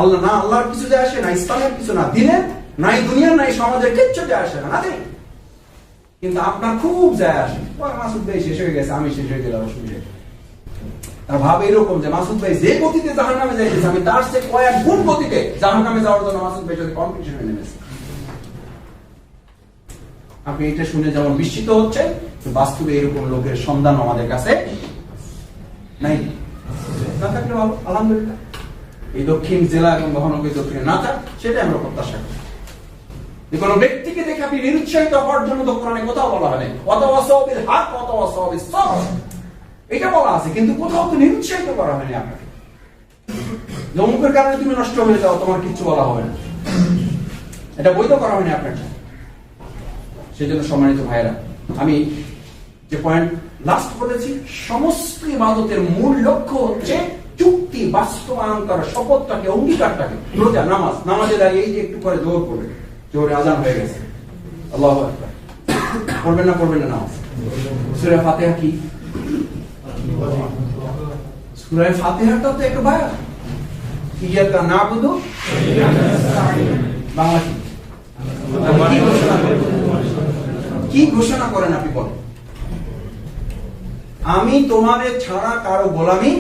আল্লাহ না, আল্লাহর কিছু যায় আসে না, ইসলামের কিছু না, দিনের নাই, দুনিয়ার নাই, সমাজের কিচ্ছু যায় আসে না, নাথিং। কিন্তু আপনার খুব যায় আসে। মাসুদ ভাই শেষ হয়ে গেছে, আমি শেষ হয়ে গেলাম, অসুবিধা। তার ভাব এরকম যে মাসুদ ভাই যে গতিতে জাহান্নামে যাইতেছে, আমি তার চেয়ে কয়েক গুণ গতিতে জাহান্নামে যাওয়ার জন্য মাসুদ ভাই সাথে কম্পিটিশনে নেমেছে। আপনি এটা শুনে যেমন বিস্মিত হচ্ছেন, বাস্তবে এরকম লোকের সন্ধান আমাদের কাছে নাই। না থাকলে ভালো, আলহামদুলিল্লাহ। এই দক্ষিণ জেলা এবং মহানগরী দক্ষিণে না থাক, সেটাই আমরা প্রত্যাশা করি। কোন ব্যক্তিকে দেখে আপনি নিরুৎসাহিত হওয়ার জন্য তো কোরআনে কোথাও বলা হয় নাই ওয়াতাওয়াসাউ বিল হক ওয়াতাওয়াসাউ বিস সবর, এটা বলা আছে, কিন্তু কোথাও তো নিরুৎসাহিত করা হয়নি আপনাকে। অমুকের কারণে তুমি নষ্ট হয়ে যাও, তোমার কিচ্ছু বলা হবে না, এটা বৈধ করা হয়নি আপনার। সেই জন্য সম্মানিত ভাইরা, আমি যে পয়েন্ট লাস্ট বলেছি, সমস্ত ইবাদতের মূল লক্ষ্য হচ্ছে চুক্তি বাস্তবায়ন করা, শপথটাকে, অঙ্গীকারটাকে। রোজা, নামাজ, নামাজে দাঁড়িয়ে এই যে একটু করে জোর করবে, জোরে আজান হয়ে গেছে, আল্লাহু আকবার, পড়বেন না পড়বেন না নামাজ। সূরা ফাতিহা কি? সূরা ফাতিহাটা তো একটা বায়াত, ইয়াকা নাবুদু, বাংলা কি ঘোষণা করেন আপনি বলেন? আমি তোমাদের ছাড়া কারো গোলামি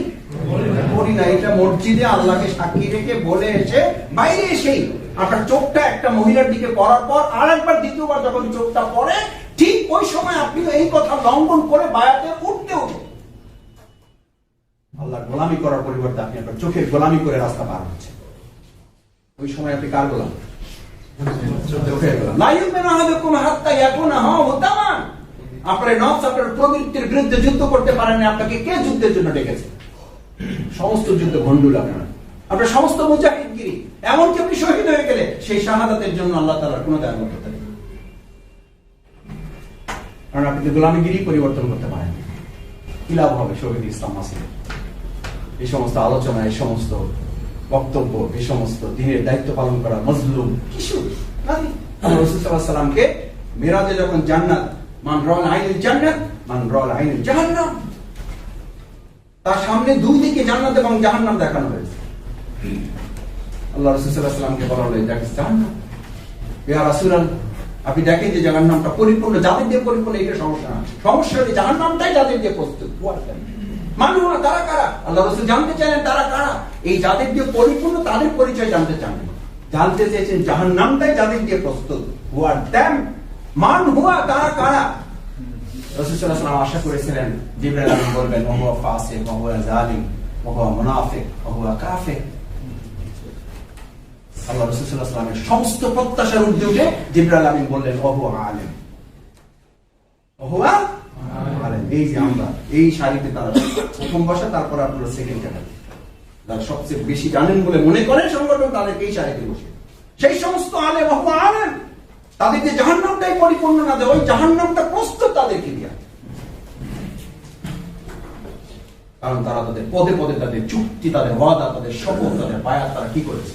করি না। এটা মসজিদে আল্লাহকে সাক্ষী রেখে বলে এসে বাইরে এসেই আপনার চোখটা একটা মহিলার দিকে পড়ার পর আর একবার দ্বিতীয়বার যখন চোখটা পড়ে, ঠিক ওই সময় আপনি এই কথা লঙ্ঘন করে বায়াতে উঠতে উঠে আল্লাহ গোলামি করার পরিবর্তে আপনি আপনার চোখের গোলামি করে রাস্তা পার হচ্ছে। ওই সময় আপনি কার গোলাম? চোখের গোলাম। লা ইউমিনু আহাদুকুম হাত্তা ইয়াকুনা হুতামান, আপনার নফস আপনার প্রবৃত্তির বিরুদ্ধে যুদ্ধ করতে পারেন না, আপনাকে কে যুদ্ধের জন্য ডেকেছে? সমস্ত যুদ্ধ ভণ্ডুল আপনার সমস্ত মুজাহিদগিরি, এমনকি আপনি শহীদ হয়ে গেলে সেই শাহাদাতের জন্য আল্লাহ তাআলার কোনো দায়বদ্ধতা নেই, কারণ আপনি তো গোলামিগিরি পরিবর্তন করতে পারেন। কি লাভ হবে শহীদ ইসলাম মাসিদ? এই সমস্ত আলোচনা, এই সমস্ত বক্তব্য, এই সমস্ত দিনের দায়িত্ব পালন করা, মজলুম কিছু রাসূল সাল্লাল্লাহু আলাইহি সাল্লামকে মিরাজে যখন জান্নাত, মান রাল আইনুল জান্নাত মান রাল আইনুল জাহান্নাম, তার সামনে দুই দিকে জান্নাত এবং জাহান্নাম দেখানো হয়েছে। আল্লাহ রাসূল সাল্লাল্লাহু আলাইহি সাল্লামকে বলা হলো, দেখেন জাহান্নাম, ইয়া রাসূলুল্লাহ আপনি দেখেন যে জাহান্নামটা পরিপূর্ণ, যাদের দিয়ে পরিপূর্ণ, এটা সমস্যা না, সমস্যা হচ্ছে জাহান্নামটাই যাদের দিয়ে প্রস্তুত। মানুষ তারা কারা? আল্লাহ রাসূল জানতে চাইলেন তারা কারা। এই যাদের দিয়ে পরিপূর্ণ তাদের পরিচয় জানতে চান, জানতে চেয়েছেন জাহান্নামটাই যাদের দিয়ে প্রস্তুত। হু আর দেম, মান হুয়া, তারা কারা? রাসূল সাল্লাল্লাহু আলাইহি ওয়াসাল্লাম আশা করেছিলেন জিবরাইল আমিন বলবেন ওয়া হুয়া ফাসিক ওয়া হুয়া জালিম ওয়া হুয়া মুনাফিক ওয়া হুয়া কাফির। আল্লাহ রাসূল সাল্লাল্লাহু আলাইহি ওয়াসাল্লামের সমস্ত প্রত্যাশার ঊর্ধ্বে উঠে জিবরাইল আমিন বললেন ওয়া হুয়া আলিম, ওয়া হুয়া আলিম। এই যে আমরা এই সারিতে তারা প্রথম বসা, তারপর আপনারা সেকেন্ড ক্যাটাগরি, যারা সবচেয়ে বেশি জানেন বলে মনে করেন সংগঠন, তাদেরকে এই সারিতে বসে সেই সমস্ত আলেম, ওয়া হুয়া আলিম, তাদের যে জাহান্নামটাই পরিপূর্ণ না দেয়, ওই জাহান্নামটা প্রস্তুত তাদেরকে দিয়া, কারণ তারা তাদের পদে পদে তাদের চুক্তি, তাদের ওয়াদা, তাদের শপথ, তাদের বায়াত তারা কি করেছে?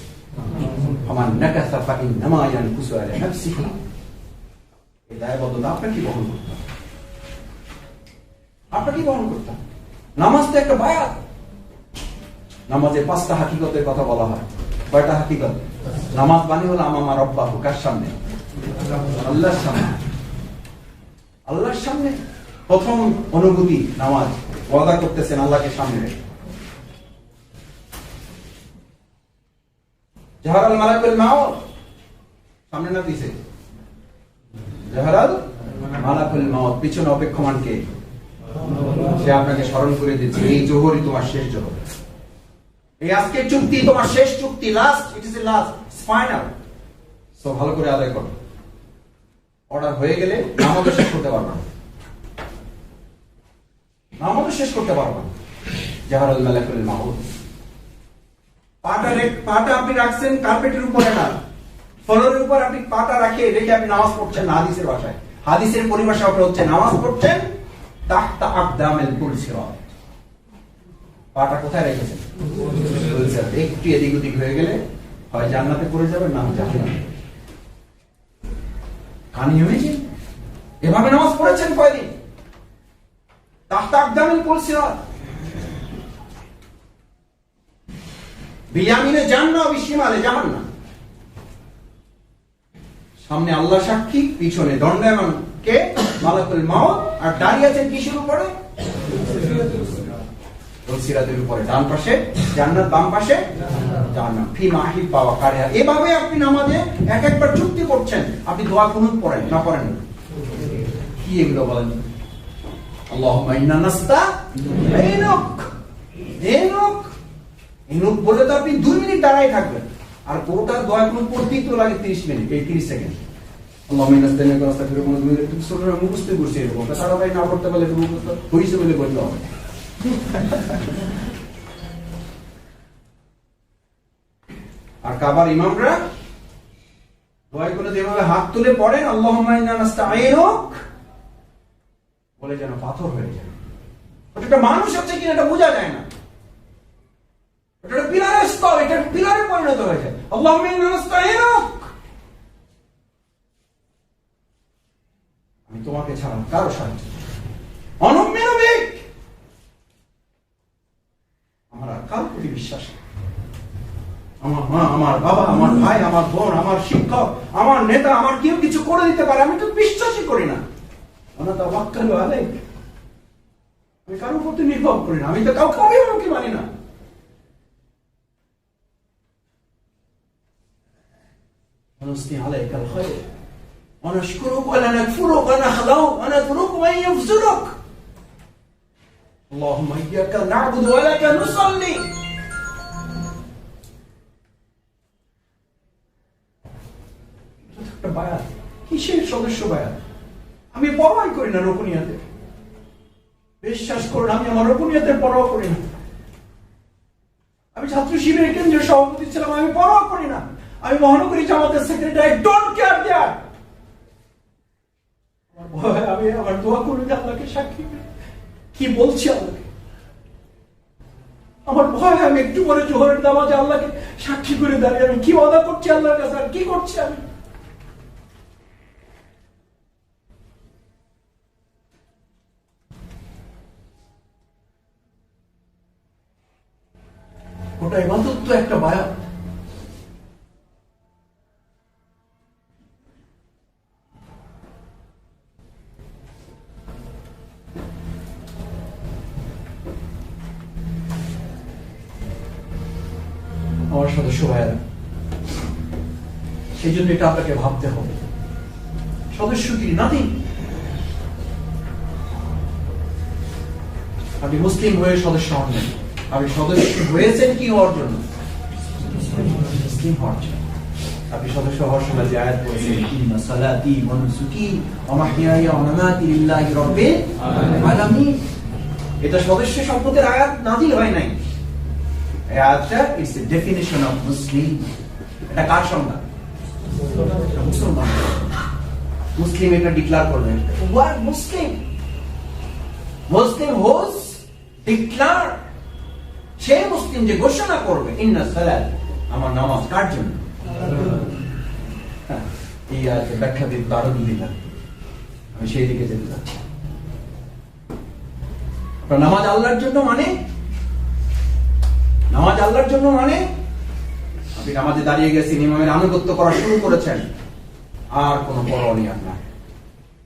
ফামান নাকাসা ফাইন্নামা ইয়ানকুসু আলা নাফসিহি। এই দায়বদ্ধতা আপনাকে বহন করতে হবে, আপনাকে বহন করতে হবে। নামাজ তো একটা বায়াত, নামাজে 5টা হাকিকতের কথা বলা হয়। কয়টা হাকিকত? নামাজ বানি হলো আমামা রব্বাহু, কার সামনে? আল্লাহর সামনে। আল্লাহর সামনে প্রথম অনুভূতি নামাজ, ওয়াদা করতেছেন আল্লাহকে সামনে রেখে। জাহারাল মালাকুল মাউত, সামনে না পিছে? জাহারাল মালাকুল মাউত, পিছনে অপেক্ষমান কে? সে আপনাকে স্মরণ করে দিচ্ছে এই জোহরই তোমার শেষ জোহর, এই আজকের চুক্তি তোমার শেষ চুক্তি, last, it is last, final. So ভালো করে আদায় করো। অর্ডার হয়ে গেলে নামাজও শেষ করতে পারবে না, নামাজও শেষ করতে পারবে না। জাহারাল মালাকুল মাউত, পাটা আপনি রাখছেন কার্পেটের উপরে না, ফ্লোরের উপর আপনি পাটা রেখে আপনি নামাজ পড়ছেন না। হাদিসের ভাষায়, হাদিসের পরিভাষা হচ্ছে নামাজ পড়ছেন তাহতা আকদামিল কুলসিরাত। পাটা কোথায় রেখেছেন? একটু এদিক ওদিক হয়ে গেলে হয় জান্নাতে পড়ে যাবে, না জাহান্নামে। কান ইমেজিন এভাবে নামাজ পড়েছেন কয়দিন? তাহতা আকদামিল কুলসিরাত বিয়ামিনে জান্নাহ বিশিমালে জাহান্নাম। সামনে আল্লাহ সাক্ষী, পিছনে দণ্ডায়মান কে? মালাকুল মাউত। আর দাঁড়িয়ে আছেন কিসের উপরে? সিরাতের উপরে। ডান পাশে জান্নাত, বাম পাশে জাহান্নাম। ফি মাহিব পাওয়া কারিয়া। এভাবে আপনি নামাজে এক একবার চুক্তি করছেন। আপনি দোয়া কুনুত পড়েন না পড়েন? কি এগুলো বলেন? আল্লাহুম্মা ইন্না নাস্তাঈনুক বলে তো আপনি 2 মিনিট দাঁড়ায় থাকবেন। আর পুরোটা দোয়া কুনুত পড়তেই তো লাগে 30 মিনিট, এই 30 সেকেন্ড। আল্লাহুম্মা ইন্না নাস্তাঈনুকা নাস্তাগফিরুকা ওয়া নাতুবু ইলাইক। তুমি সূরা মুখস্থ করতে এরকম তারা ভাই না পড়তে পারলে তুমি মুখস্থ হইছে বলে বলতে হবে। আর কাবার ইমামরা দোয়া কুনুত এভাবে হাত তুলে পড়েন আল্লাহুম্মা ইন্না নাস্তাঈনুক বলে যেন পাথর হয়ে যায়। ওটা মানুষ আছে কিনা এটা বোঝা যায় না। এটা পিলারের স্তর, এটা পিলারে পরিণত হয়ে যায়। আল্লাহুম্মা ইন্না নাস্তাঈনুক, আমি তোমাকে ছাড়া কারো সাহায্য অনুমিনু বিক, আমার আর কারো প্রতি বিশ্বাস নেই। আমার মা, আমার বাবা, আমার ভাই, আমার বোন, আমার শিক্ষক, আমার নেতা, আমার কেউ কিছু করে দিতে পারে আমি তো বিশ্বাসই করি না। আমি কারোর প্রতি নির্ভর করি না, আমি তো কাউকে অভিভাবকই মানি না। ونثني عليك الخير ونشكرك ولا نكفرك ونخلعك ونترك من يفسدك اللهم إياك نعبد ولك نصلي। কিসের সদস্য বায়াত? আমি পরোয়াই করি না রুকুনিয়াতে। বিশ্বাস করুন আমি আমার রুকুনিয়াতের পরোয়া করি না। আমি ছাত্র শিবিরের কেন্দ্রীয় সভাপতি ছিলাম, আমি পরোয়া করি না। আমি মহানগরী জামাতের সেক্রেটারি, ডোন্ট কেয়ার দ্যাট। আমার ভয়, আমি আমার দোয়া করি আল্লাহকে সাক্ষী কি বলছি আল্লাহকে। আমার ভয় আমি একটু পরে জোহরের নামাজে আল্লাহকে সাক্ষী করে দাঁড়িয়ে আমি কি ওয়াদা করছি আল্লাহর কাছে, আর কি করছি আমি। ওটা ইবাদত তো একটা বায়াত। আমার সদস্য ভাইয়েরা, সেই জন্য এটা আপনাকে ভাবতে হবে। সদস্য কি নাথিং। আপনি মুসলিম হয়ে সদস্য হন না, আপনি সদস্য হয়েছেন কি হওয়ার জন্য? মুসলিম হওয়ার জন্য। আপনি সদস্য হওয়ার সময় যে আয়াত পড়েছেন, ইন্না সালাতি ওয়া নুসুকি ওয়া মাহইয়ায়া ওয়া মামাতি লিল্লাহি রাব্বিল আলামিন, এটা সদস্য সম্পদের আয়াত নাযিল হয় নাই। এই আয়াতটা it's a definition of Muslim. এটা কার সংজ্ঞা? মুসলমান। মুসলিম এটা ডিক্লেয়ার করবেন, ওয়াট মুসলিম? মুসলিম হোস ডিক্লেয়ার, সে মুসলিম যে ঘোষণা করবে ইন্না সালাত, আমার নামাজ কার জন্য? এই আয়াতের ব্যাখ্যা দিতে আরো দিলাম, আমি সেই দিকে যেতে চাচ্ছি। নামাজ আল্লাহর জন্য মানে, নামাজ আল্লাহর জন্য মানে আপনি নামাজে দাঁড়িয়ে গেছেন, ইমামের আনুগত্য করা শুরু করেছেন, আর কোনো পরোয়া নেই আপনার,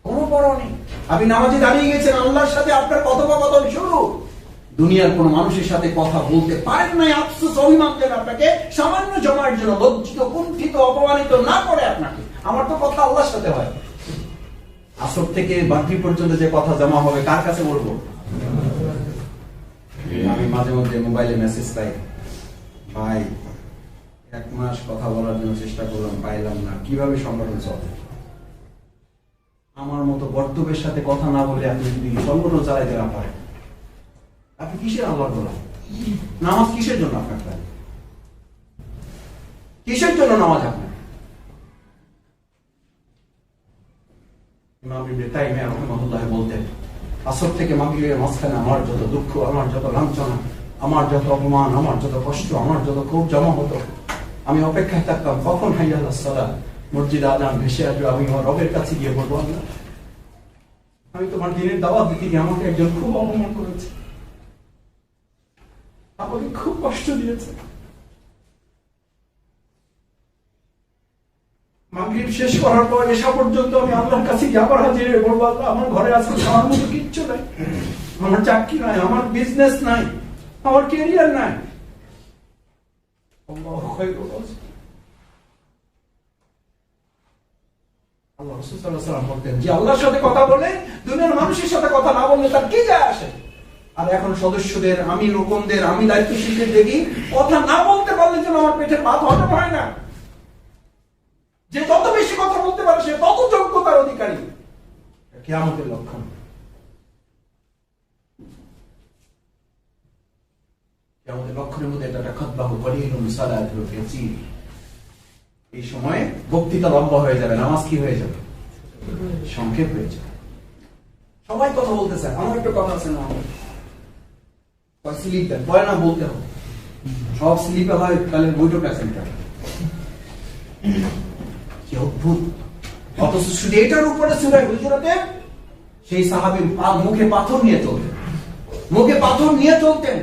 কোনো পরোয়া নেই। আপনি নামাজে দাঁড়িয়ে গেছেন, আল্লাহর সাথে আপনার কথোপকথন শুরু। দুনিয়ার কোন মানুষের সাথে কথা বলতে পারেন নাই, আফসোস অভিমান দেন আপনাকে সামান্য জমার জন্য, লজ্জিত, কুণ্ঠিত, অপমানিত না করে আপনাকে। আমার তো কথা আল্লাহর সাথে হয়। আসর থেকে মাগরিব পর্যন্ত যে কথা জমা হবে কার কাছে বলবো? আমি মাঝে মধ্যে মোবাইলে মেসেজ পাই, ভাই 1 মাস কথা বলার জন্য চেষ্টা করলাম, পাইলাম না, কিভাবে সংগঠন চলে? আমার মতো বর্তবের সাথে কথা না বলে আপনি যদি সংগঠন চালাইতে না পারেন, আপনি কিসের আল্লাহর গোলাম? নামাজ কিসের জন্য আপনার? কিসের জন্য নামাজ আপনার? ইমাম ইবনে তাইমিয়া রাহিমাহুল্লাহ বলতেন, আসর থেকে মাগরিবের মাঝখানে আমার যত দুঃখ, আমার যত লাঞ্ছনা, আমার যত অপমান, আমার যত কষ্ট, আমার যত ক্ষোভ জমা হতো, আমি অপেক্ষায় থাকতাম কখন হাইয়া আলাস সালাহ, মসজিদে আজান ভেসে আসবে, আমি আমার রবের কাছে গিয়ে বলবো, আল্লাহ আমি তোমার দিনের দাওয়াত দিতে গিয়ে আমাকে একজন খুব অপমান করেছে, আমাকে খুব কষ্ট দিয়েছে। মাগরিব শেষ করার পর এসা পর্যন্ত আমি আল্লাহর কাছে গিয়ে আবার হাজির হয়ে বলবো, আল্লাহ আমার ঘরে আজকে খাওয়ার মতো কিচ্ছু নাই, আমার চাকরি নাই, আমার বিজনেস নাই, আমার ক্যারিয়ার নাই। আল্লাহু খায়রুল রাযিক। আল্লাহ রাসূল সাল্লাল্লাহু আলাইহি ওয়াসাল্লাম বলতেন যে আল্লাহর সাথে কথা বলে দুনিয়ার মানুষের সাথে কথা না বললে তার কি যায় আসে। আর এখন সদস্যদের, আমি রকমদের, আমি দায়িত্বশীলদের দেখি কথা না বলতে পারলে যেন আমার পেটের ভাত হজম হয় না। যে যত বেশি কথা বলতে পারে সে তত যোগ্যতার অধিকারী। কিয়ামতের লক্ষণ। কিয়ামতের লক্ষণের মধ্যে এটা খাতবাহু কলিলুন সালাতুহু কাসীর। এই সময়ে বক্তৃতা লম্বা হয়ে যাবে, নামাজ কি হয়ে যাবে? সংক্ষেপ হয়ে যাবে। সবাই কথা বলতেছে, আমার একটা কথা আছে না, স্লিপ দেন, পরে না বলতে হবে, সব স্লিপে হয়, তাহলে বইটা প্যাসেন্টার কি অদ্ভুত। অথচ শুধু এটার উপরে সূরা হুজুরাতে সেই সাহাবী মুখে পাথর নিয়ে চলতেন, মুখে পাথর নিয়ে চলতেন।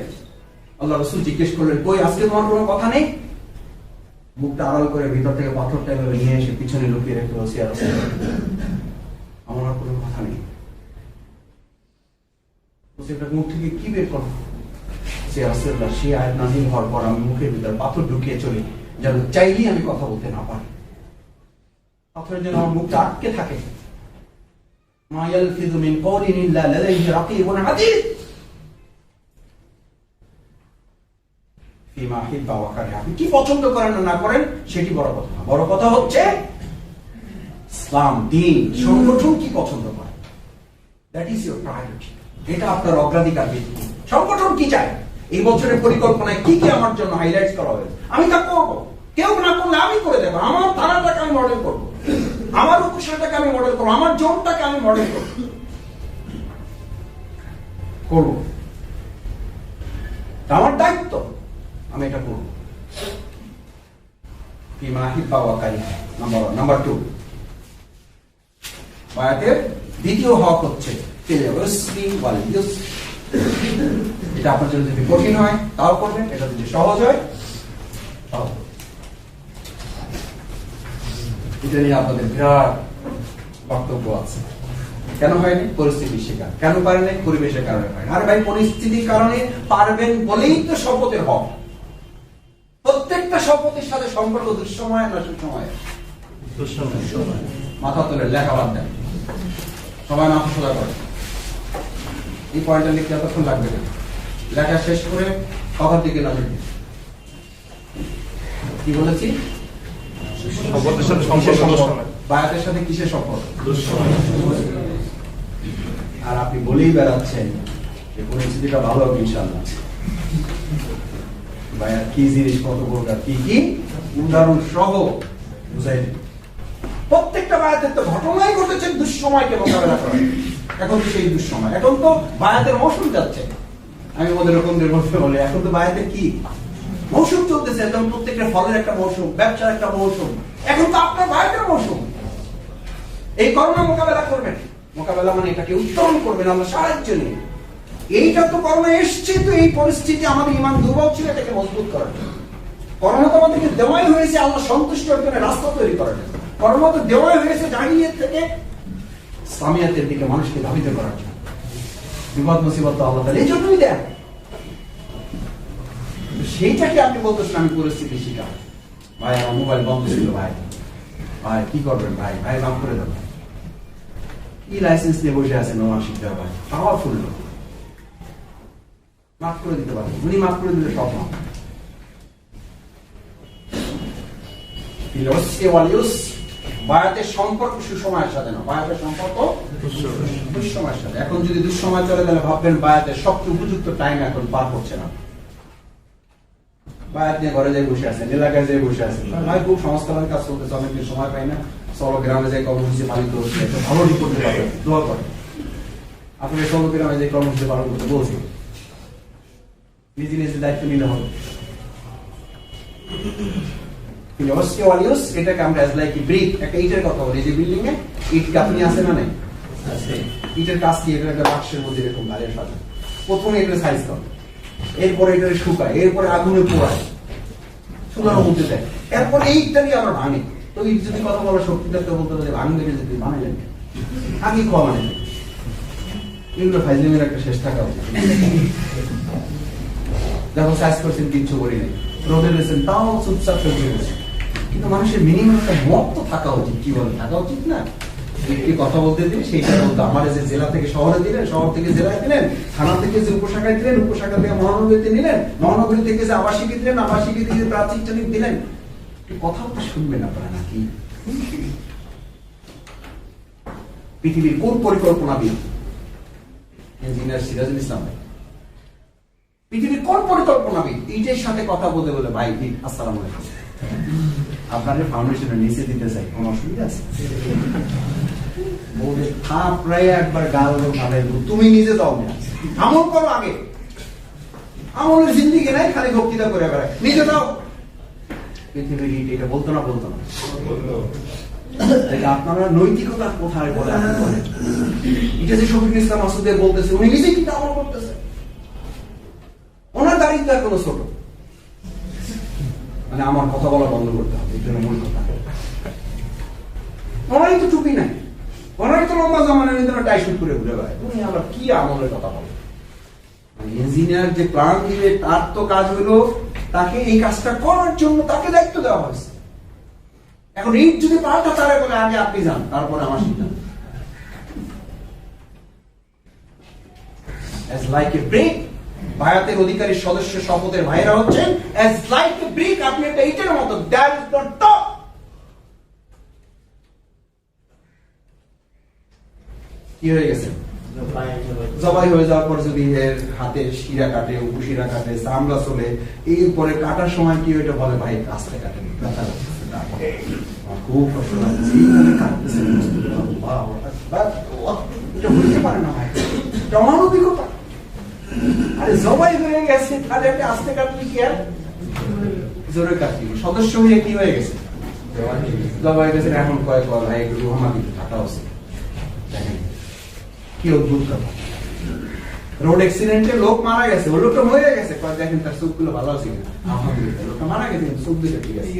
আল্লাহ রাসূল জিজ্ঞেস করলেন, কই আজকে তোমার কোনো কথা নেই? মুখটা আড়াল করে ভিতর থেকে পাথরটা এভাবে নিয়ে এসে পিছনে লুকিয়ে রেখে বসে আছে, আমার আর কোনো কথা নেই। মুখ থেকে কি বের করো? সে রাসূলুল্লাহ, সেই আয়াত নাযিল হওয়ার পর আমি মুখের ভিতর পাথর ঢুকিয়ে চলি, যেন চাইলেই আমি কথা বলতে না পারি, পাথরের জন্য আমার মুখটা আটকে থাকে। মা ইয়ালফিযু মিন কাওলিন ইল্লা লাদাইহি রাকীবুন আতীদ। ফিমা হিব্বা ওয়া কারিহা। আপনি কি পছন্দ করেন না করেন সেটি বড় কথা না, বড় কথা হচ্ছে ইসলাম, দ্বীন, সংগঠন কি পছন্দ করে, দ্যাট ইজ ইওর প্রায়োরিটি। এটা আপনার অগ্রাধিকার ভিত্তি। সংগঠন কি চায়, এই বছরের পরিকল্পনায় কি কি আমার জন্য হাইলাইট করা হয়েছে, আমি তা করব। কেউ না করলে আমি করে দেবো। আমার ধারাটাকে আমি মডেল করব, আমার উপসারটাকে আমি মডেল করবো, আমার জোনটাকে আমি মডেল করব। আমার দায়িত্ব, আমি এটা করব। ফিমা হিব্বা ওয়া কারিহা, নাম্বার 2। বায়াতের দ্বিতীয় হক হচ্ছে এটা আপনার জন্য যদি কঠিন হয় তাও করবেন, এটা যদি সহজ হয় তাও। এটা নিয়ে আপনাদের বিরাট বক্তব্য আছে। কেন হয়নি? পরিস্থিতির শিকার। কেন পারেনি? পরিবেশের কারণে পারেনি। আর ভাই, পরিস্থিতির কারণে পারবেন বলেই তো শপথের হক। প্রত্যেকটা শপথের সাথে সম্পর্ক দুঃসময় না সুসময়? দুঃসময়। মাথা তুলে লেখা বাদ দেন, সবাই মাথা সোজা করে। এই পয়েন্টটা লিখতে এতক্ষণ লাগবে না, লেখা শেষ করে কথার দিকে নজর দিন। কি বলেছি? বায়াতের সাথে কিসের সম্পর্ক? আর আপনি বলেই বেড়াচ্ছেন যে পরিস্থিতিটা ভালো হবে ইনশাআল্লাহ। বায়াত কি জিনিস, কত প্রকার, কি কি উদাহরণ সহ বুঝাই দিন। প্রত্যেকটা বায়াতের তো ঘটনাই ঘটেছে দুঃসময়কে মোকাবেলা করা। এখন তো সেই দুঃসময়, এখন তো বায়াতের মৌসুম যাচ্ছে। আমি ওদের রকমদের বলতে বলি, এখন তো বায়াতের কি মৌসুম চলতেছে। একদম প্রত্যেকটা ফলের একটা মৌসুম, ব্যবসার একটা মৌসুম। এখন তো আপনার বায়াতের মৌসুম। এই করোনা মোকাবেলা করবেন, মোকাবেলা মানে এটাকে উত্তরণ করবেন আমরা সাহায্য নিয়ে। এইটা তো করোনা এসছে, তো এই পরিস্থিতি আমাদের ইমান দুর্বল ছিল, এটাকে মজবুত করার জন্য। করোনা তো আমাদেরকে দেওয়াই হয়েছে আল্লাহ সন্তুষ্ট অর্জনের রাস্তা তৈরি করার জন্য। করোনা তো দেওয়াই হয়েছে জাহিলিয়াত থেকে ইসলামিয়াতের দিকে মানুষকে ধাবিত করার জন্য। বিপদ মুসিবত তো আল্লাহ তাআলা এই জন্যই দেন। সেইটাকে আপনি বলতেছেন আমি পরিস্থিতি শিকার। ভাই আমার মোবাইল বন্ধ ছিল, ভাই ভাই কি করবেন, ভাই ভাই মাফ করে দেবেন। কি লাইসেন্স নিয়ে বসে আছেন ওনার শিখতে হবে, পাওয়ারফুল লোক, মাফ করে দিতে পারেন। উনি মাফ করে দিলে সব মাফ। বায়াতের সম্পর্ক সুসময়ের সাথে না, বায়াতের সম্পর্ক দুঃসময়ের সাথে। এখন যদি দুঃসময় চলে গেলে ভাববেন বায়াতের সবচেয়ে উপযুক্ত টাইম এখন পার করছে না। বায়াত নিয়ে ঘরে যাই বসে আছেন, এলাকায় যাই বসে আছেন, ভাই খুব সংস্কারের কাজ করতেছে, অনেকদিন সময় পাই না, চলো গ্রামে যাই কর্মসূচি পালিত হচ্ছে, একটা ভালো রিপোর্ট দিতে পারবেন, দোয়া করেন। আপনি চলো গ্রামে যাই কর্মসূচি পালন করতে বলছি, নিজে নিজে দায়িত্ব নিলে হবে। ফিলোসিওয়ালিউস, এটাকে আমরা অ্যাজ লাইক ব্রিক, একটা ইটের কথা বলি, যে বিল্ডিং এ ইট কাপনি আছে না নাই, ইটের কাজ দিয়ে এটা একটা বাক্সের মধ্যে এরকম গাড়ির সাজা। প্রথমে এটা সাইজ করে, এরপরে এটা শুকায়, এরপরে আগুনে পোড়ায়, চুলার মধ্যে দেয়, এরপরে এইটারই আমরা ভাঙে। তো ইট যদি কথা বলার শক্তি থাকতে বলতে হবে ভাঙবে যদি বানাইলেন আগে কম মানে এগুলো ফাইজলিমের একটা শেষ থাকা উচিত। দেখো সাইজ করছেন কিচ্ছু করি নাই, রোদে রয়েছেন তাও চুপচাপ সহ্য করছেন, কিন্তু মানুষের মিনিমাম একটা মত তো থাকা উচিত। কি বলে থাকা উচিত না? একটি কথা বলতে দিন, সেইটা বলতো আমার যে জেলা থেকে শহরে দিলেন, শহর থেকে জেলায় দিলেন, থানা থেকে যে উপশাখায় দিলেন, উপশাখা থেকে মহানগরীতে নিলেন, মহানগরী থেকে যে আবাসিকে দিলেন, আবাসিকে থেকে প্রাতিষ্ঠানিক দিলেন, কথাও তো শুনবেন আপনারা নাকি? পৃথিবীর কোন পরিকল্পনাবিদ? ইঞ্জিনিয়ার সিরাজুল ইসলাম ভাই। পৃথিবীর কোন পরিকল্পনাবিদ ইটের সাথে কথা বলতে বলে ভাই আসসালামু আলাইকুম, আপনাদের ফাউন্ডেশনের নিচে দিতে চাই, কোন অসুবিধা আছে? বলে থাপড়াই একবার গাল ভাবে, তুমি নিজে দাও না, আমল করো আগে। আমলের জিন্দিগি নাই, খালি বক্তৃতা করে বেড়ায়, নিজে দাও। পৃথিবীর ইট এটা বলতো না, বলতো না। আপনারা নৈতিকতা কোথায় বলে এটা যে শফিকুল ইসলাম মাসুদের বলতেছে, উনি নিজেই কিন্তু আমল করতেছে, ওনার দাঁড়িয়ে এখনো ছোট। মানে আমার কথা বলা বন্ধ করতে হবে, এটা মূল কথা। ওনারই তো টুপি নাই, ওনারই তো লম্বা জামানের ভিতরে টাই শুট করে ঘুরে বেড়ায়, তুমি আবার কি আমলের কথা বলো? ইঞ্জিনিয়ার যে প্ল্যান দিবে তার তো কাজ হলো তাকে এই কাজটা করার জন্য তাকে দায়িত্ব দেওয়া হয়েছে। এখন ইট যদি পাল্টা তারে বলে আগে আপনি যান, তারপরে আমার সিদ্ধান্ত। As like a brick, বায়াতের অধিকারী সদস্য শপথের ভাইরা হচ্ছেন as like a brick, আপনি একটা ইটের মতো, that is not top. কি হয়ে গেছে? জবাই হয়ে যাওয়ার পর যদি এর হাতে শিরা কাটে, উপশিরা কাটে, চামড়া চলে, এরপরে কাটার সময় কি ওইটা বলে ভাই আস্তে কাটেন, খুব কষ্ট লাগছে, এটা বুঝতে পারে না ভাই, অমানবিকতা। আরে জবাই হয়ে গেছে, তাহলে একটা আস্তে কাটলি কি আর জোরে কাটলি? সদস্য হয়ে কি হয়ে গেছে? জবাই গেছে, এখন কয়েক ভাই একটু রুহামাদি কাটা আছে। কি অদ্ভুত কথা! রোড অ্যাক্সিডেন্টে লোক মারা গেছে, ওই লোকটা মরে গেছে, দেখেন তার চোখ গুলো ভালো আছে কিনা, আলহামদুলিল্লাহ লোকটা মারা গেছে, চোখ দুটো ঠিক আছে,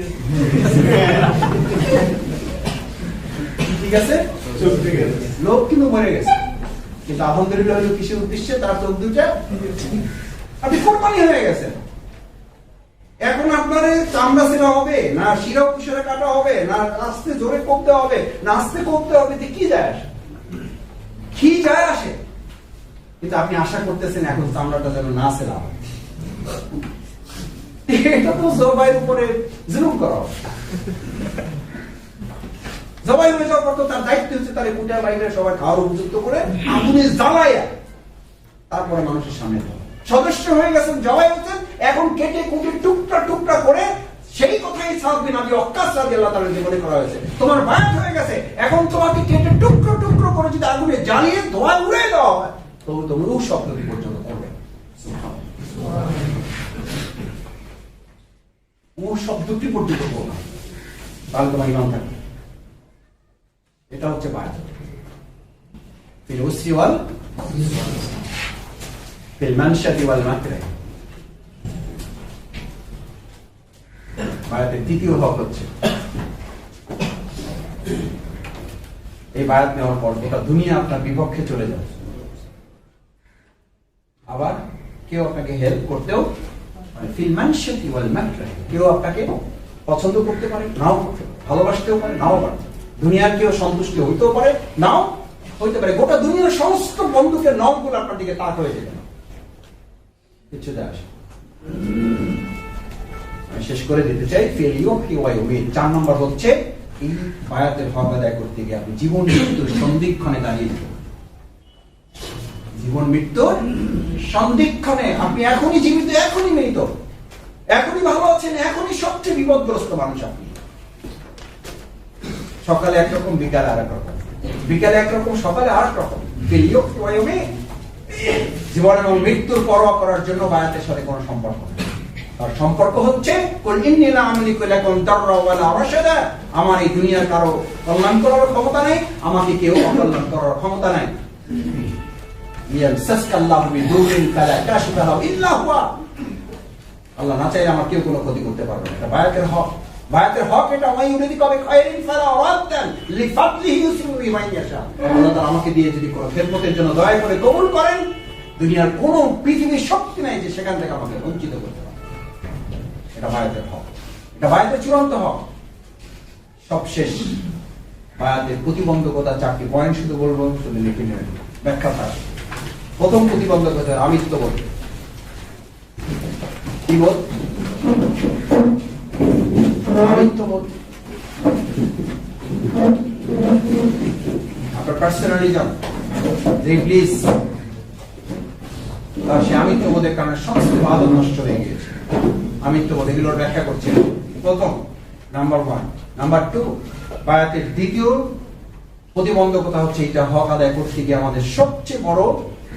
ঠিক আছে, চোখ ঠিক আছে, লোক কিন্তু মরে গেছে, কিন্তু আলহামদুলিল্লাহ হলো কিসের উদ্দেশ্যে? তার চোখ দুটা আপনি কোরবানি হয়ে গেছেন। এখন আপনার চামড়া ছেঁড়া হবে না, শিরা উপশিরা কাটা হবে না, আস্তে জোরে কোপতে হবে না, আস্তে কোপতে হবে, কি যায় আসে? কি যায় আসে? কিন্তু আপনি আশা করতেছেন এখন চামড়াটা যেন না ছেঁড়া হয়। এটা তো জবাইয়ের উপরে জুলুম করা। জবাই হয়ে যাওয়ার পর তো তার দায়িত্ব হচ্ছে তার কুটা বাইরে সবাই খাওয়ার উপযুক্ত করে আগুনে জ্বালাইয়া তারপরে মানুষের সামনে সদস্য হয়ে গেছেন, জবাই হচ্ছেন, এখন কেটে কুটে টুকরা টুকরা করে সেই কথাই সাদ বিন আবি ওয়াক্কাস রাদিয়াল্লাহু তাআলা জীবনে করা হয়েছে। তোমার বায়াত হয়ে গেছে, এখন তোমাকে কেটে টুকরো টুকরো করে যদি আগুনে জ্বালিয়ে ধোঁয়া উড়ে দেওয়া হয়, তবু তুমি রূহ শব্দটি পর্যন্ত করবে। ও শব্দটি পর্যন্ত করবে না, তাহলে তোমার ইমান থাকবে। এটা হচ্ছে বায়াত। ফিল উসরি ওয়াল ফিল মানশাতি ওয়াল মাকরাহ। বায়াতের তৃতীয় হক হচ্ছে এই বায়াত নেওয়ার পর গোটা দুনিয়া আপনার বিপক্ষে চলে যাবে, আবার কেউ আপনাকে হেল্প করতেও ফিল মানশাতি ওয়াল মাকরাহ, কেউ আপনাকে পছন্দ করতে পারে, নাও করতে পারে, ভালোবাসতেও পারে, নাও পারে, দুনিয়ার কেউ সন্তুষ্ট হইতেও পারে, নাও হইতে পারে। গোটা দুনিয়ার সমস্ত বন্ধুকের নখগুলো আপনার দিকে তাক হয়ে যেতে কিছু যায় আসে। শেষ করে দিতে চাই, চার নম্বর হচ্ছে এই বায়াতের হক আদায় করতে গিয়ে আপনি জীবন মৃত্যুর সন্ধিক্ষণে দাঁড়িয়ে দিতে, জীবন মৃত্যুর সন্ধিক্ষণে আপনি এখনই জীবিত, এখনই মৃত, এখনই ভালো আছেন, এখনই সবচেয়ে বিপদগ্রস্ত মানুষ আপনি। সকালে একরকম, বিকালে আর এক রকম, বিকালে একরকম, সকালে আর এক রকম। জীবন এবং মৃত্যুর পরোয়া করার জন্য বায়াতের সাথে কোনো সম্পর্ক নেই। তার সম্পর্ক হচ্ছে কুল ইন্নী লা আমলিকু লাকুম দাররা ওয়ালা রাশাদা, আমার এই দুনিয়ার কারো কল্যাণ করার ক্ষমতা নাই, আমাকে কেউ অকল্যাণ করার ক্ষমতা নাই। ইয়ামসাসকাল্লাহু বিদুরিন ফালা কাশিফা লাহু ইল্লা হুয়া, আল্লাহ না চাইলে আমার কেউ কোনো ক্ষতি করতে পারবে না। এটা বায়াতের হক, বায়াতের হক এটা। ওয়াই ইউরিদি কবে খায়রিন ফালা রাদ্দান লিফাদলিহি ইউসিবু বিমান ইয়াশা, আল্লাহ তাআলা আমাকে দিয়ে যদি কোনো খেদমতের জন্য দয়া করে কবুল করেন, দুনিয়ার কোনো পৃথিবীর শক্তি নাই যে সেখান থেকে আমাকে বঞ্চিত করতে পারে। এটা বায়াতের হক, এটা বায়াতের চূড়ান্ত হক। সবশেষ বায়াতের প্রতিবন্ধকতা 4টি পয়েন্ট শুধু বলবো, শুধু লিখে নেবেন, ব্যাখ্যা থাকে। প্রথম প্রতিবন্ধকতা আমিত্ববোধ। কি বোধ? আমিত্ববোধ। আপনার পার্সোনালিজম, প্লিজ, তার সে আমিত্ববোধের কারণে সমস্ত বাদল নষ্ট হয়ে গিয়েছে। আমিত্ববোধ এগুলোর ব্যাখ্যা করছে প্রথম, নাম্বার 1। নাম্বার 2, বায়াতের দ্বিতীয় প্রতিবন্ধকতা হচ্ছে এটা হক আদায় করতে গিয়ে আমাদের সবচেয়ে বড়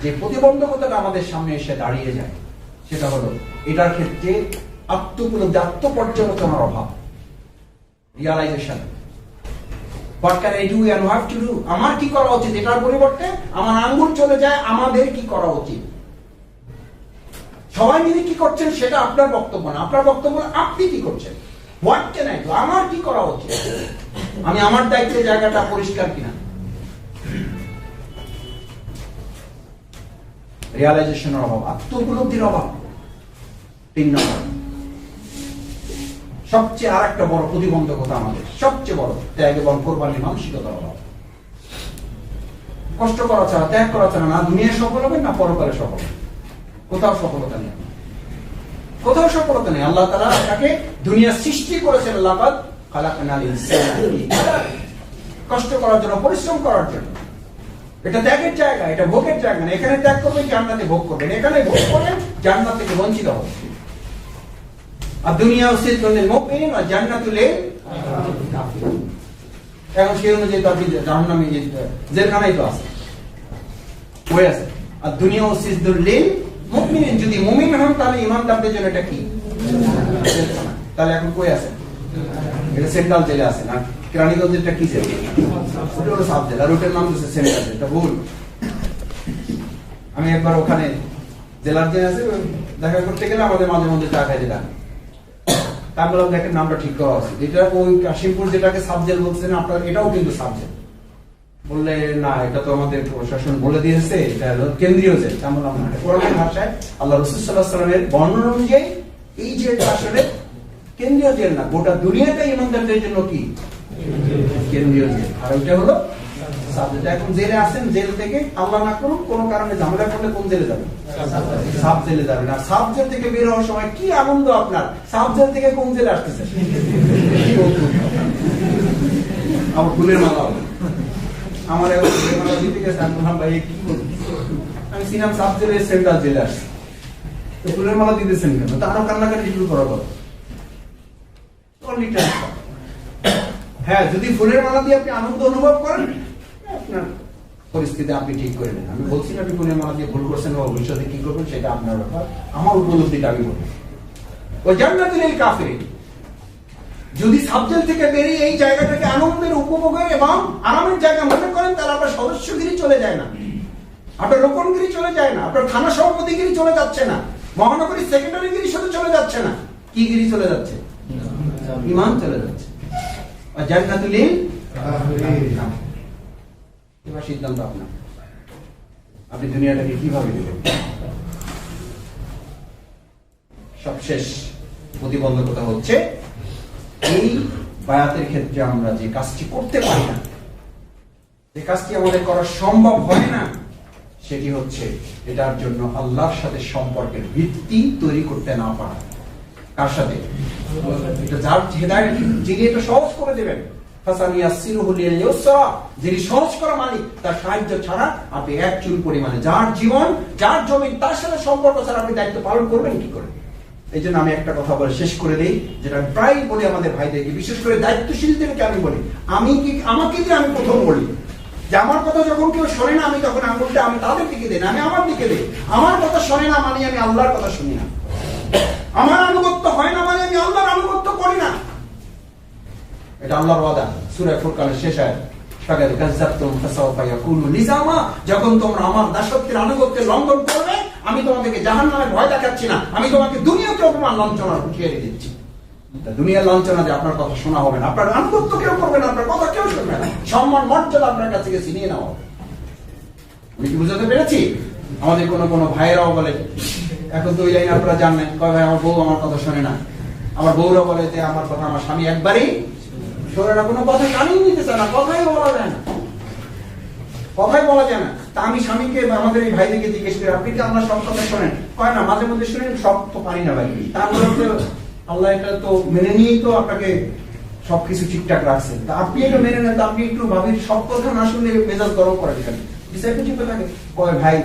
যে প্রতিবন্ধকতাটা আমাদের সামনে এসে দাঁড়িয়ে যায়, সেটা হলো এটার ক্ষেত্রে আত্মপূর্ণ পর্যালোচনার অভাব, realisation. What can I do and what to do, আমার কি করা উচিত, এটার পরিবর্তে আমার আঙ্গুল চলে যায় আমাদের কি করা উচিত। সবাই মিলে কি করছেন সেটা আপনার বক্তব্য না, আপনার বক্তব্য আপনি কি করছেন। হোয়াট ক্যান আই ডু, আমার কি করা উচিত, আমি আমার দায়িত্বের জায়গাটা পরিষ্কার কিনা। রিয়ালাইজেশনের অভাব, আত্মোপলব্ধির অভাব। 3 নম্বর, সবচেয়ে আর একটা বড় প্রতিবন্ধকতা আমাদের, সবচেয়ে বড়, ত্যাগ এবং কোরবানির মানসিকতার অভাব। কষ্ট করা ছাড়া, ত্যাগ করা ছাড়া না দুনিয়ায় সফল হবে না পরকালে সফল হবে। কোথাও সফলতা নেই, কোথাও সফলতা নেই। আল্লাহ তাআলা তাকে দুনিয়া সৃষ্টি করেছেন লাকাদ খালাকনাল ইনসানা ফি কাবাদ, কষ্ট করার জন্য, পরিশ্রম করার জন্য। এটা ত্যাগের জায়গা, এটা ভোগের জায়গা না। এখানে ত্যাগ করবেন, জান্নাতে ভোগ করবেন, এখানে ভোগ করবেন, জান্নাত থেকে বঞ্চিত হবেন। আর দুনিয়া উসিতুল লিল মুমিনিন ওয়া জান্নাতুল লিল কাফিরিন। এখন সেই অনুযায়ী তো আপনি জাহান্নামে জেলখানায় তো আছে, হয়ে আছে। আর দুনিয়া উসিতুল লিল মুমিনিন, যদি মুমিন হন তাহলে ঈমানদারদের জন্য এটা কি জেলখানা। তাহলে এখন কই আছে? এটা সেন্ট্রাল জেলে আছে না, কেরানীগঞ্জেরটা কি জেল? ওটা হলো সাব জেল, আর ওটার নাম হচ্ছে সেন্ট্রাল জেল। এটা ভুল। আমি একবার ওখানে জেলার যে আছে দেখা করতে গেলে আমাদের মাঝে মধ্যে চা খাই দিলাম, তা বললাম দেখেন নামটা ঠিক করা আছে, যেটা ওই কাশিমপুর যেটাকে সাব জেল বলছেন আপনার, এটাও কিন্তু সাব জেল। বললে না, এটা তো আমাদের প্রশাসন বলে দিয়েছে এটা হলো কেন্দ্রীয় জেল। তা বললাম না, কোরআনের ভাষায় আল্লাহ রাসূল সাল্লাল্লাহু আলাইহি ওয়াসাল্লামের বর্ণনা অনুযায়ী এই জেলটা আসলে কেন্দ্রীয় জেল না, গোটা দুনিয়াটা ইমানদারদের জন্য কি কেন্দ্রীয় জেল। আর ওইটা হলো সাব জেল। এখন জেলে আছেন, জেল থেকে আল্লাহ না করুক কোনো কারণে ঝামেলা করলে কোন জেলে যাবেন? সাব জেলে যাবেন। আর সাব জেল থেকে বের হওয়ার সময় কি আনন্দ আপনার, সাব জেল থেকে কোন জেলে আসতেছে। আমার ফুলের মালা হবে, আমার এখন ফুলের মালা দিতে গেছে, আমি বললাম ভাই কি করবো, আমি সিনাম সাব জেলে সেন্ট্রাল জেলে আসছি, তো ফুলের মালা দিতেছেন কেন? তো আরো কান্নাকাটি শুরু করার কথা। হ্যাঁ, যদি ফুলের মালা দিয়ে আপনি আনন্দ অনুভব করেন, আপনার পরিস্থিতি আপনি ঠিক করে নেন। আমি বলছি না আপনি ফুলের মালা দিয়ে ভুল করছেন বা ভবিষ্যতে কি করবেন সেটা আপনার ব্যাপার, আমার উপলব্ধিটা আমি বলবো। ওই জান্নাতুল লিল কাফিরিন, যদি সাবজেল থেকে বেরিয়ে এই জায়গাটাকে আনন্দের, উপভোগের এবং আরামের জায়গা মনে করেন, তাহলে আপনার সদস্যগিরি চলে যায় না, আপনার রোকনগিরি চলে যায় না, আপনার থানা সভাপতিগিরি চলে যাচ্ছে না, মহানগরী সেক্রেটারিগিরি সাথে চলে যাচ্ছে না, কি গিরি চলে যাচ্ছে? ঈমান চলে যাচ্ছে। আর জান্নাতুল লিল কাফিরিন। এবার সিদ্ধান্ত আপনার, আপনি দুনিয়াটাকে কিভাবে নেবেন। সবশেষ প্রতিবন্ধকতা হচ্ছে এই বায়াতের ক্ষেত্রে আমরা যে কাজটি করতে পারি না, যে কাজটি আমাদের করা সম্ভব হয় না, সেটি হচ্ছে এটার জন্য আল্লাহর সাথে সম্পর্কের ভিত্তি তৈরি করতে না পারা। কার সাথে? এটা যার হেদায়েত, যিনি এটা সহজ করে দেবেন, যিনি সহজ করা মালিক, তার সাহায্য ছাড়া আপনি এক চুল পরিমাণে যার জীবন, যার জমি, তার সাথে সম্পর্ক ছাড়া আপনি দায়িত্ব পালন করবেন কি করে? এই জন্য আমি একটা কথা বলে শেষ করে দিই, যেটা প্রায় বলি আমাদের ভাইদেরকে, বিশেষ করে দায়িত্বশীলদেরকে আমি বলি, আমাকে দিয়ে আমি প্রথম বলি যে আমার কথা যখন কেউ শোনে না, আমি তখন আঙুলটা আমি তাদের দিকে দিই না, আমি আমার দিকে দিই। আমার কথা শোনে না মানে আমি আল্লাহর কথা শুনি না। আমার আনুগত্য হয় না মানে আমি আল্লাহর আনুগত্য করি না। এটা আল্লাহর ওয়াদা, সূরা ফুরকানের শেষ আয়াত। ফাকাদ কাযাবতুম ফাসাওফা ইয়াকুনু লিজামা, যখন তোমরা আমার দাসত্বের আনুগত্যের লঙ্ঘন করবে, আমি তোমাদেরকে জাহান্নামের ভয় দেখাচ্ছি না, আমি তোমাকে দুনিয়াতে অপমান লাঞ্ছনা উঠিয়ে দিচ্ছি। দুনিয়ার লাঞ্ছনা যে আপনার কথা শোনা হবে না, আপনার আনুগত্য কেউ করবে না, আপনার কথা কেউ শুনবে না, সম্মান মর্যাদা আপনার কাছ থেকে ছিনিয়ে নেওয়া হবে। আমি কি বুঝাতে পেরেছি? আমাদের কোন ভাইয়েরাও বলে, এখন তো ওই লাইন আপনারা জানেন, কয় ভাই আমার বউ আমার কথা শোনে না। আমার বউরা বলে যে আমার কথা আমার স্বামী একবারই শোনে না, কোনো কথা কানেই নিতে চায় না, কথাই বলা যায় না, কথাই বলা যায় না। তা আমি স্বামীকে আমাদের এই ভাইদেরকে জিজ্ঞেস করি, আপনি কি আমার সব কথা শোনেন? কয় না, মাঝে মধ্যে শুনেন, সব তো পারি না ভাই। তারপরে আল্লাহ এটা তো মেনে নিয়েই তো আপনাকে সবকিছু ঠিকঠাক রাখছেন, তা আপনি এটা মেনে নেন, আপনি একটু ভাবির সব কথা না শুনলে মেজাজ গরম করে দিলেন, বিষয় একটু চিন্তা থাকে। কয় ভাই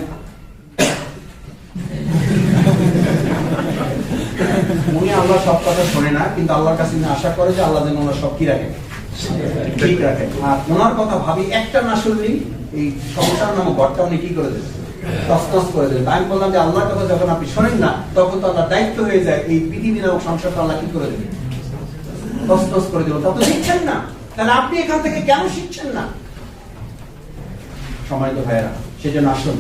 উনি আল্লাহ সব কথা শোনে না, কিন্তু আল্লাহর কাছে আশা করে যে আল্লাহ যেন ওনার সব কি রাখে, ঠিক রাখে। আর ওনার কথা ভাবি একটা না শুনলেই এই সংসার নামক ঘরটা উনি কি করে দেবেন, তছনছ করে দেবেন। আমি বললাম যে আল্লাহর কথা যখন আপনি শোনেন না, তখন তো আল্লাহ দায়িত্ব হয়ে যায় এই পৃথিবী নামক সংসারটা আল্লাহ কি করে দেবেন, তছনছ করে দেবেন। তা তো শিখছেন না, তাহলে আপনি এখান থেকে কেন শিখছেন না? সম্মানিত ভাইয়েরা, সেজন্য আসুন,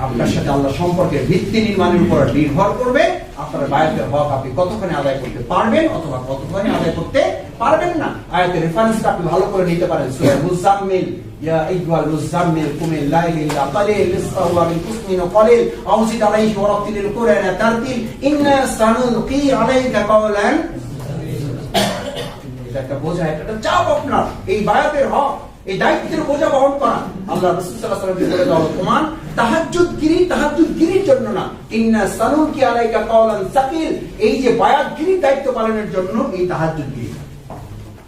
আপনার সাথে আল্লাহ সম্পর্কের ভিত্তি নির্মাণের উপর নির্ভর করবে আপনার বায়াতের হক আপনি কতখানি আদায় করতে পারবেন অথবা কতখানি আদায় করতে পারবেন না। আয়াতের রেফারেন্সটা আপনি ভালো করে নিতে পারেন, সূরা মুজাম্মিল, ইয়া আইয়ুহাল মুজাম্মিল কুমিল লাইলি ইল্লা কালিল নিসফাহু ওয়া বিকুসমিন কালিল আও জিদ আলাইহি ওয়া রাত্তিলিল কুরআনা তারতিল ইন্না সানুলকি আলাইকা কাওলান। এটা একটা বোঝা, একটা চাপ আপনার, এই বায়াতের হক, এই দায়িত্বের বোঝা বহন করা। আল্লাহ রাসূল সাল্লাল্লাহু আলাইহি ওয়াসাল্লাম বলে দাও তোমার তাহাজ্জুদগিরির জন্য না, ইন্না সানুলকি আলাইকা কাওলান সাকিল, এই যে বায়াতগিরির দায়িত্ব পালনের জন্য এই তাহাজ্জুদগিরি,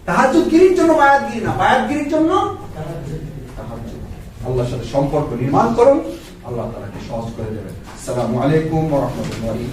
তাহাজ্জুদগিরির জন্য বায়াতগিরি না, বায়াতগিরির জন্য তাহাজ্জুদ। আল্লাহর সাথে সম্পর্ক নির্মাণ করুন, আল্লাহ তাআলাকে সহজ করে দেবেন। আসসালামু আলাইকুম ওয়া রাহমাতুল্লাহি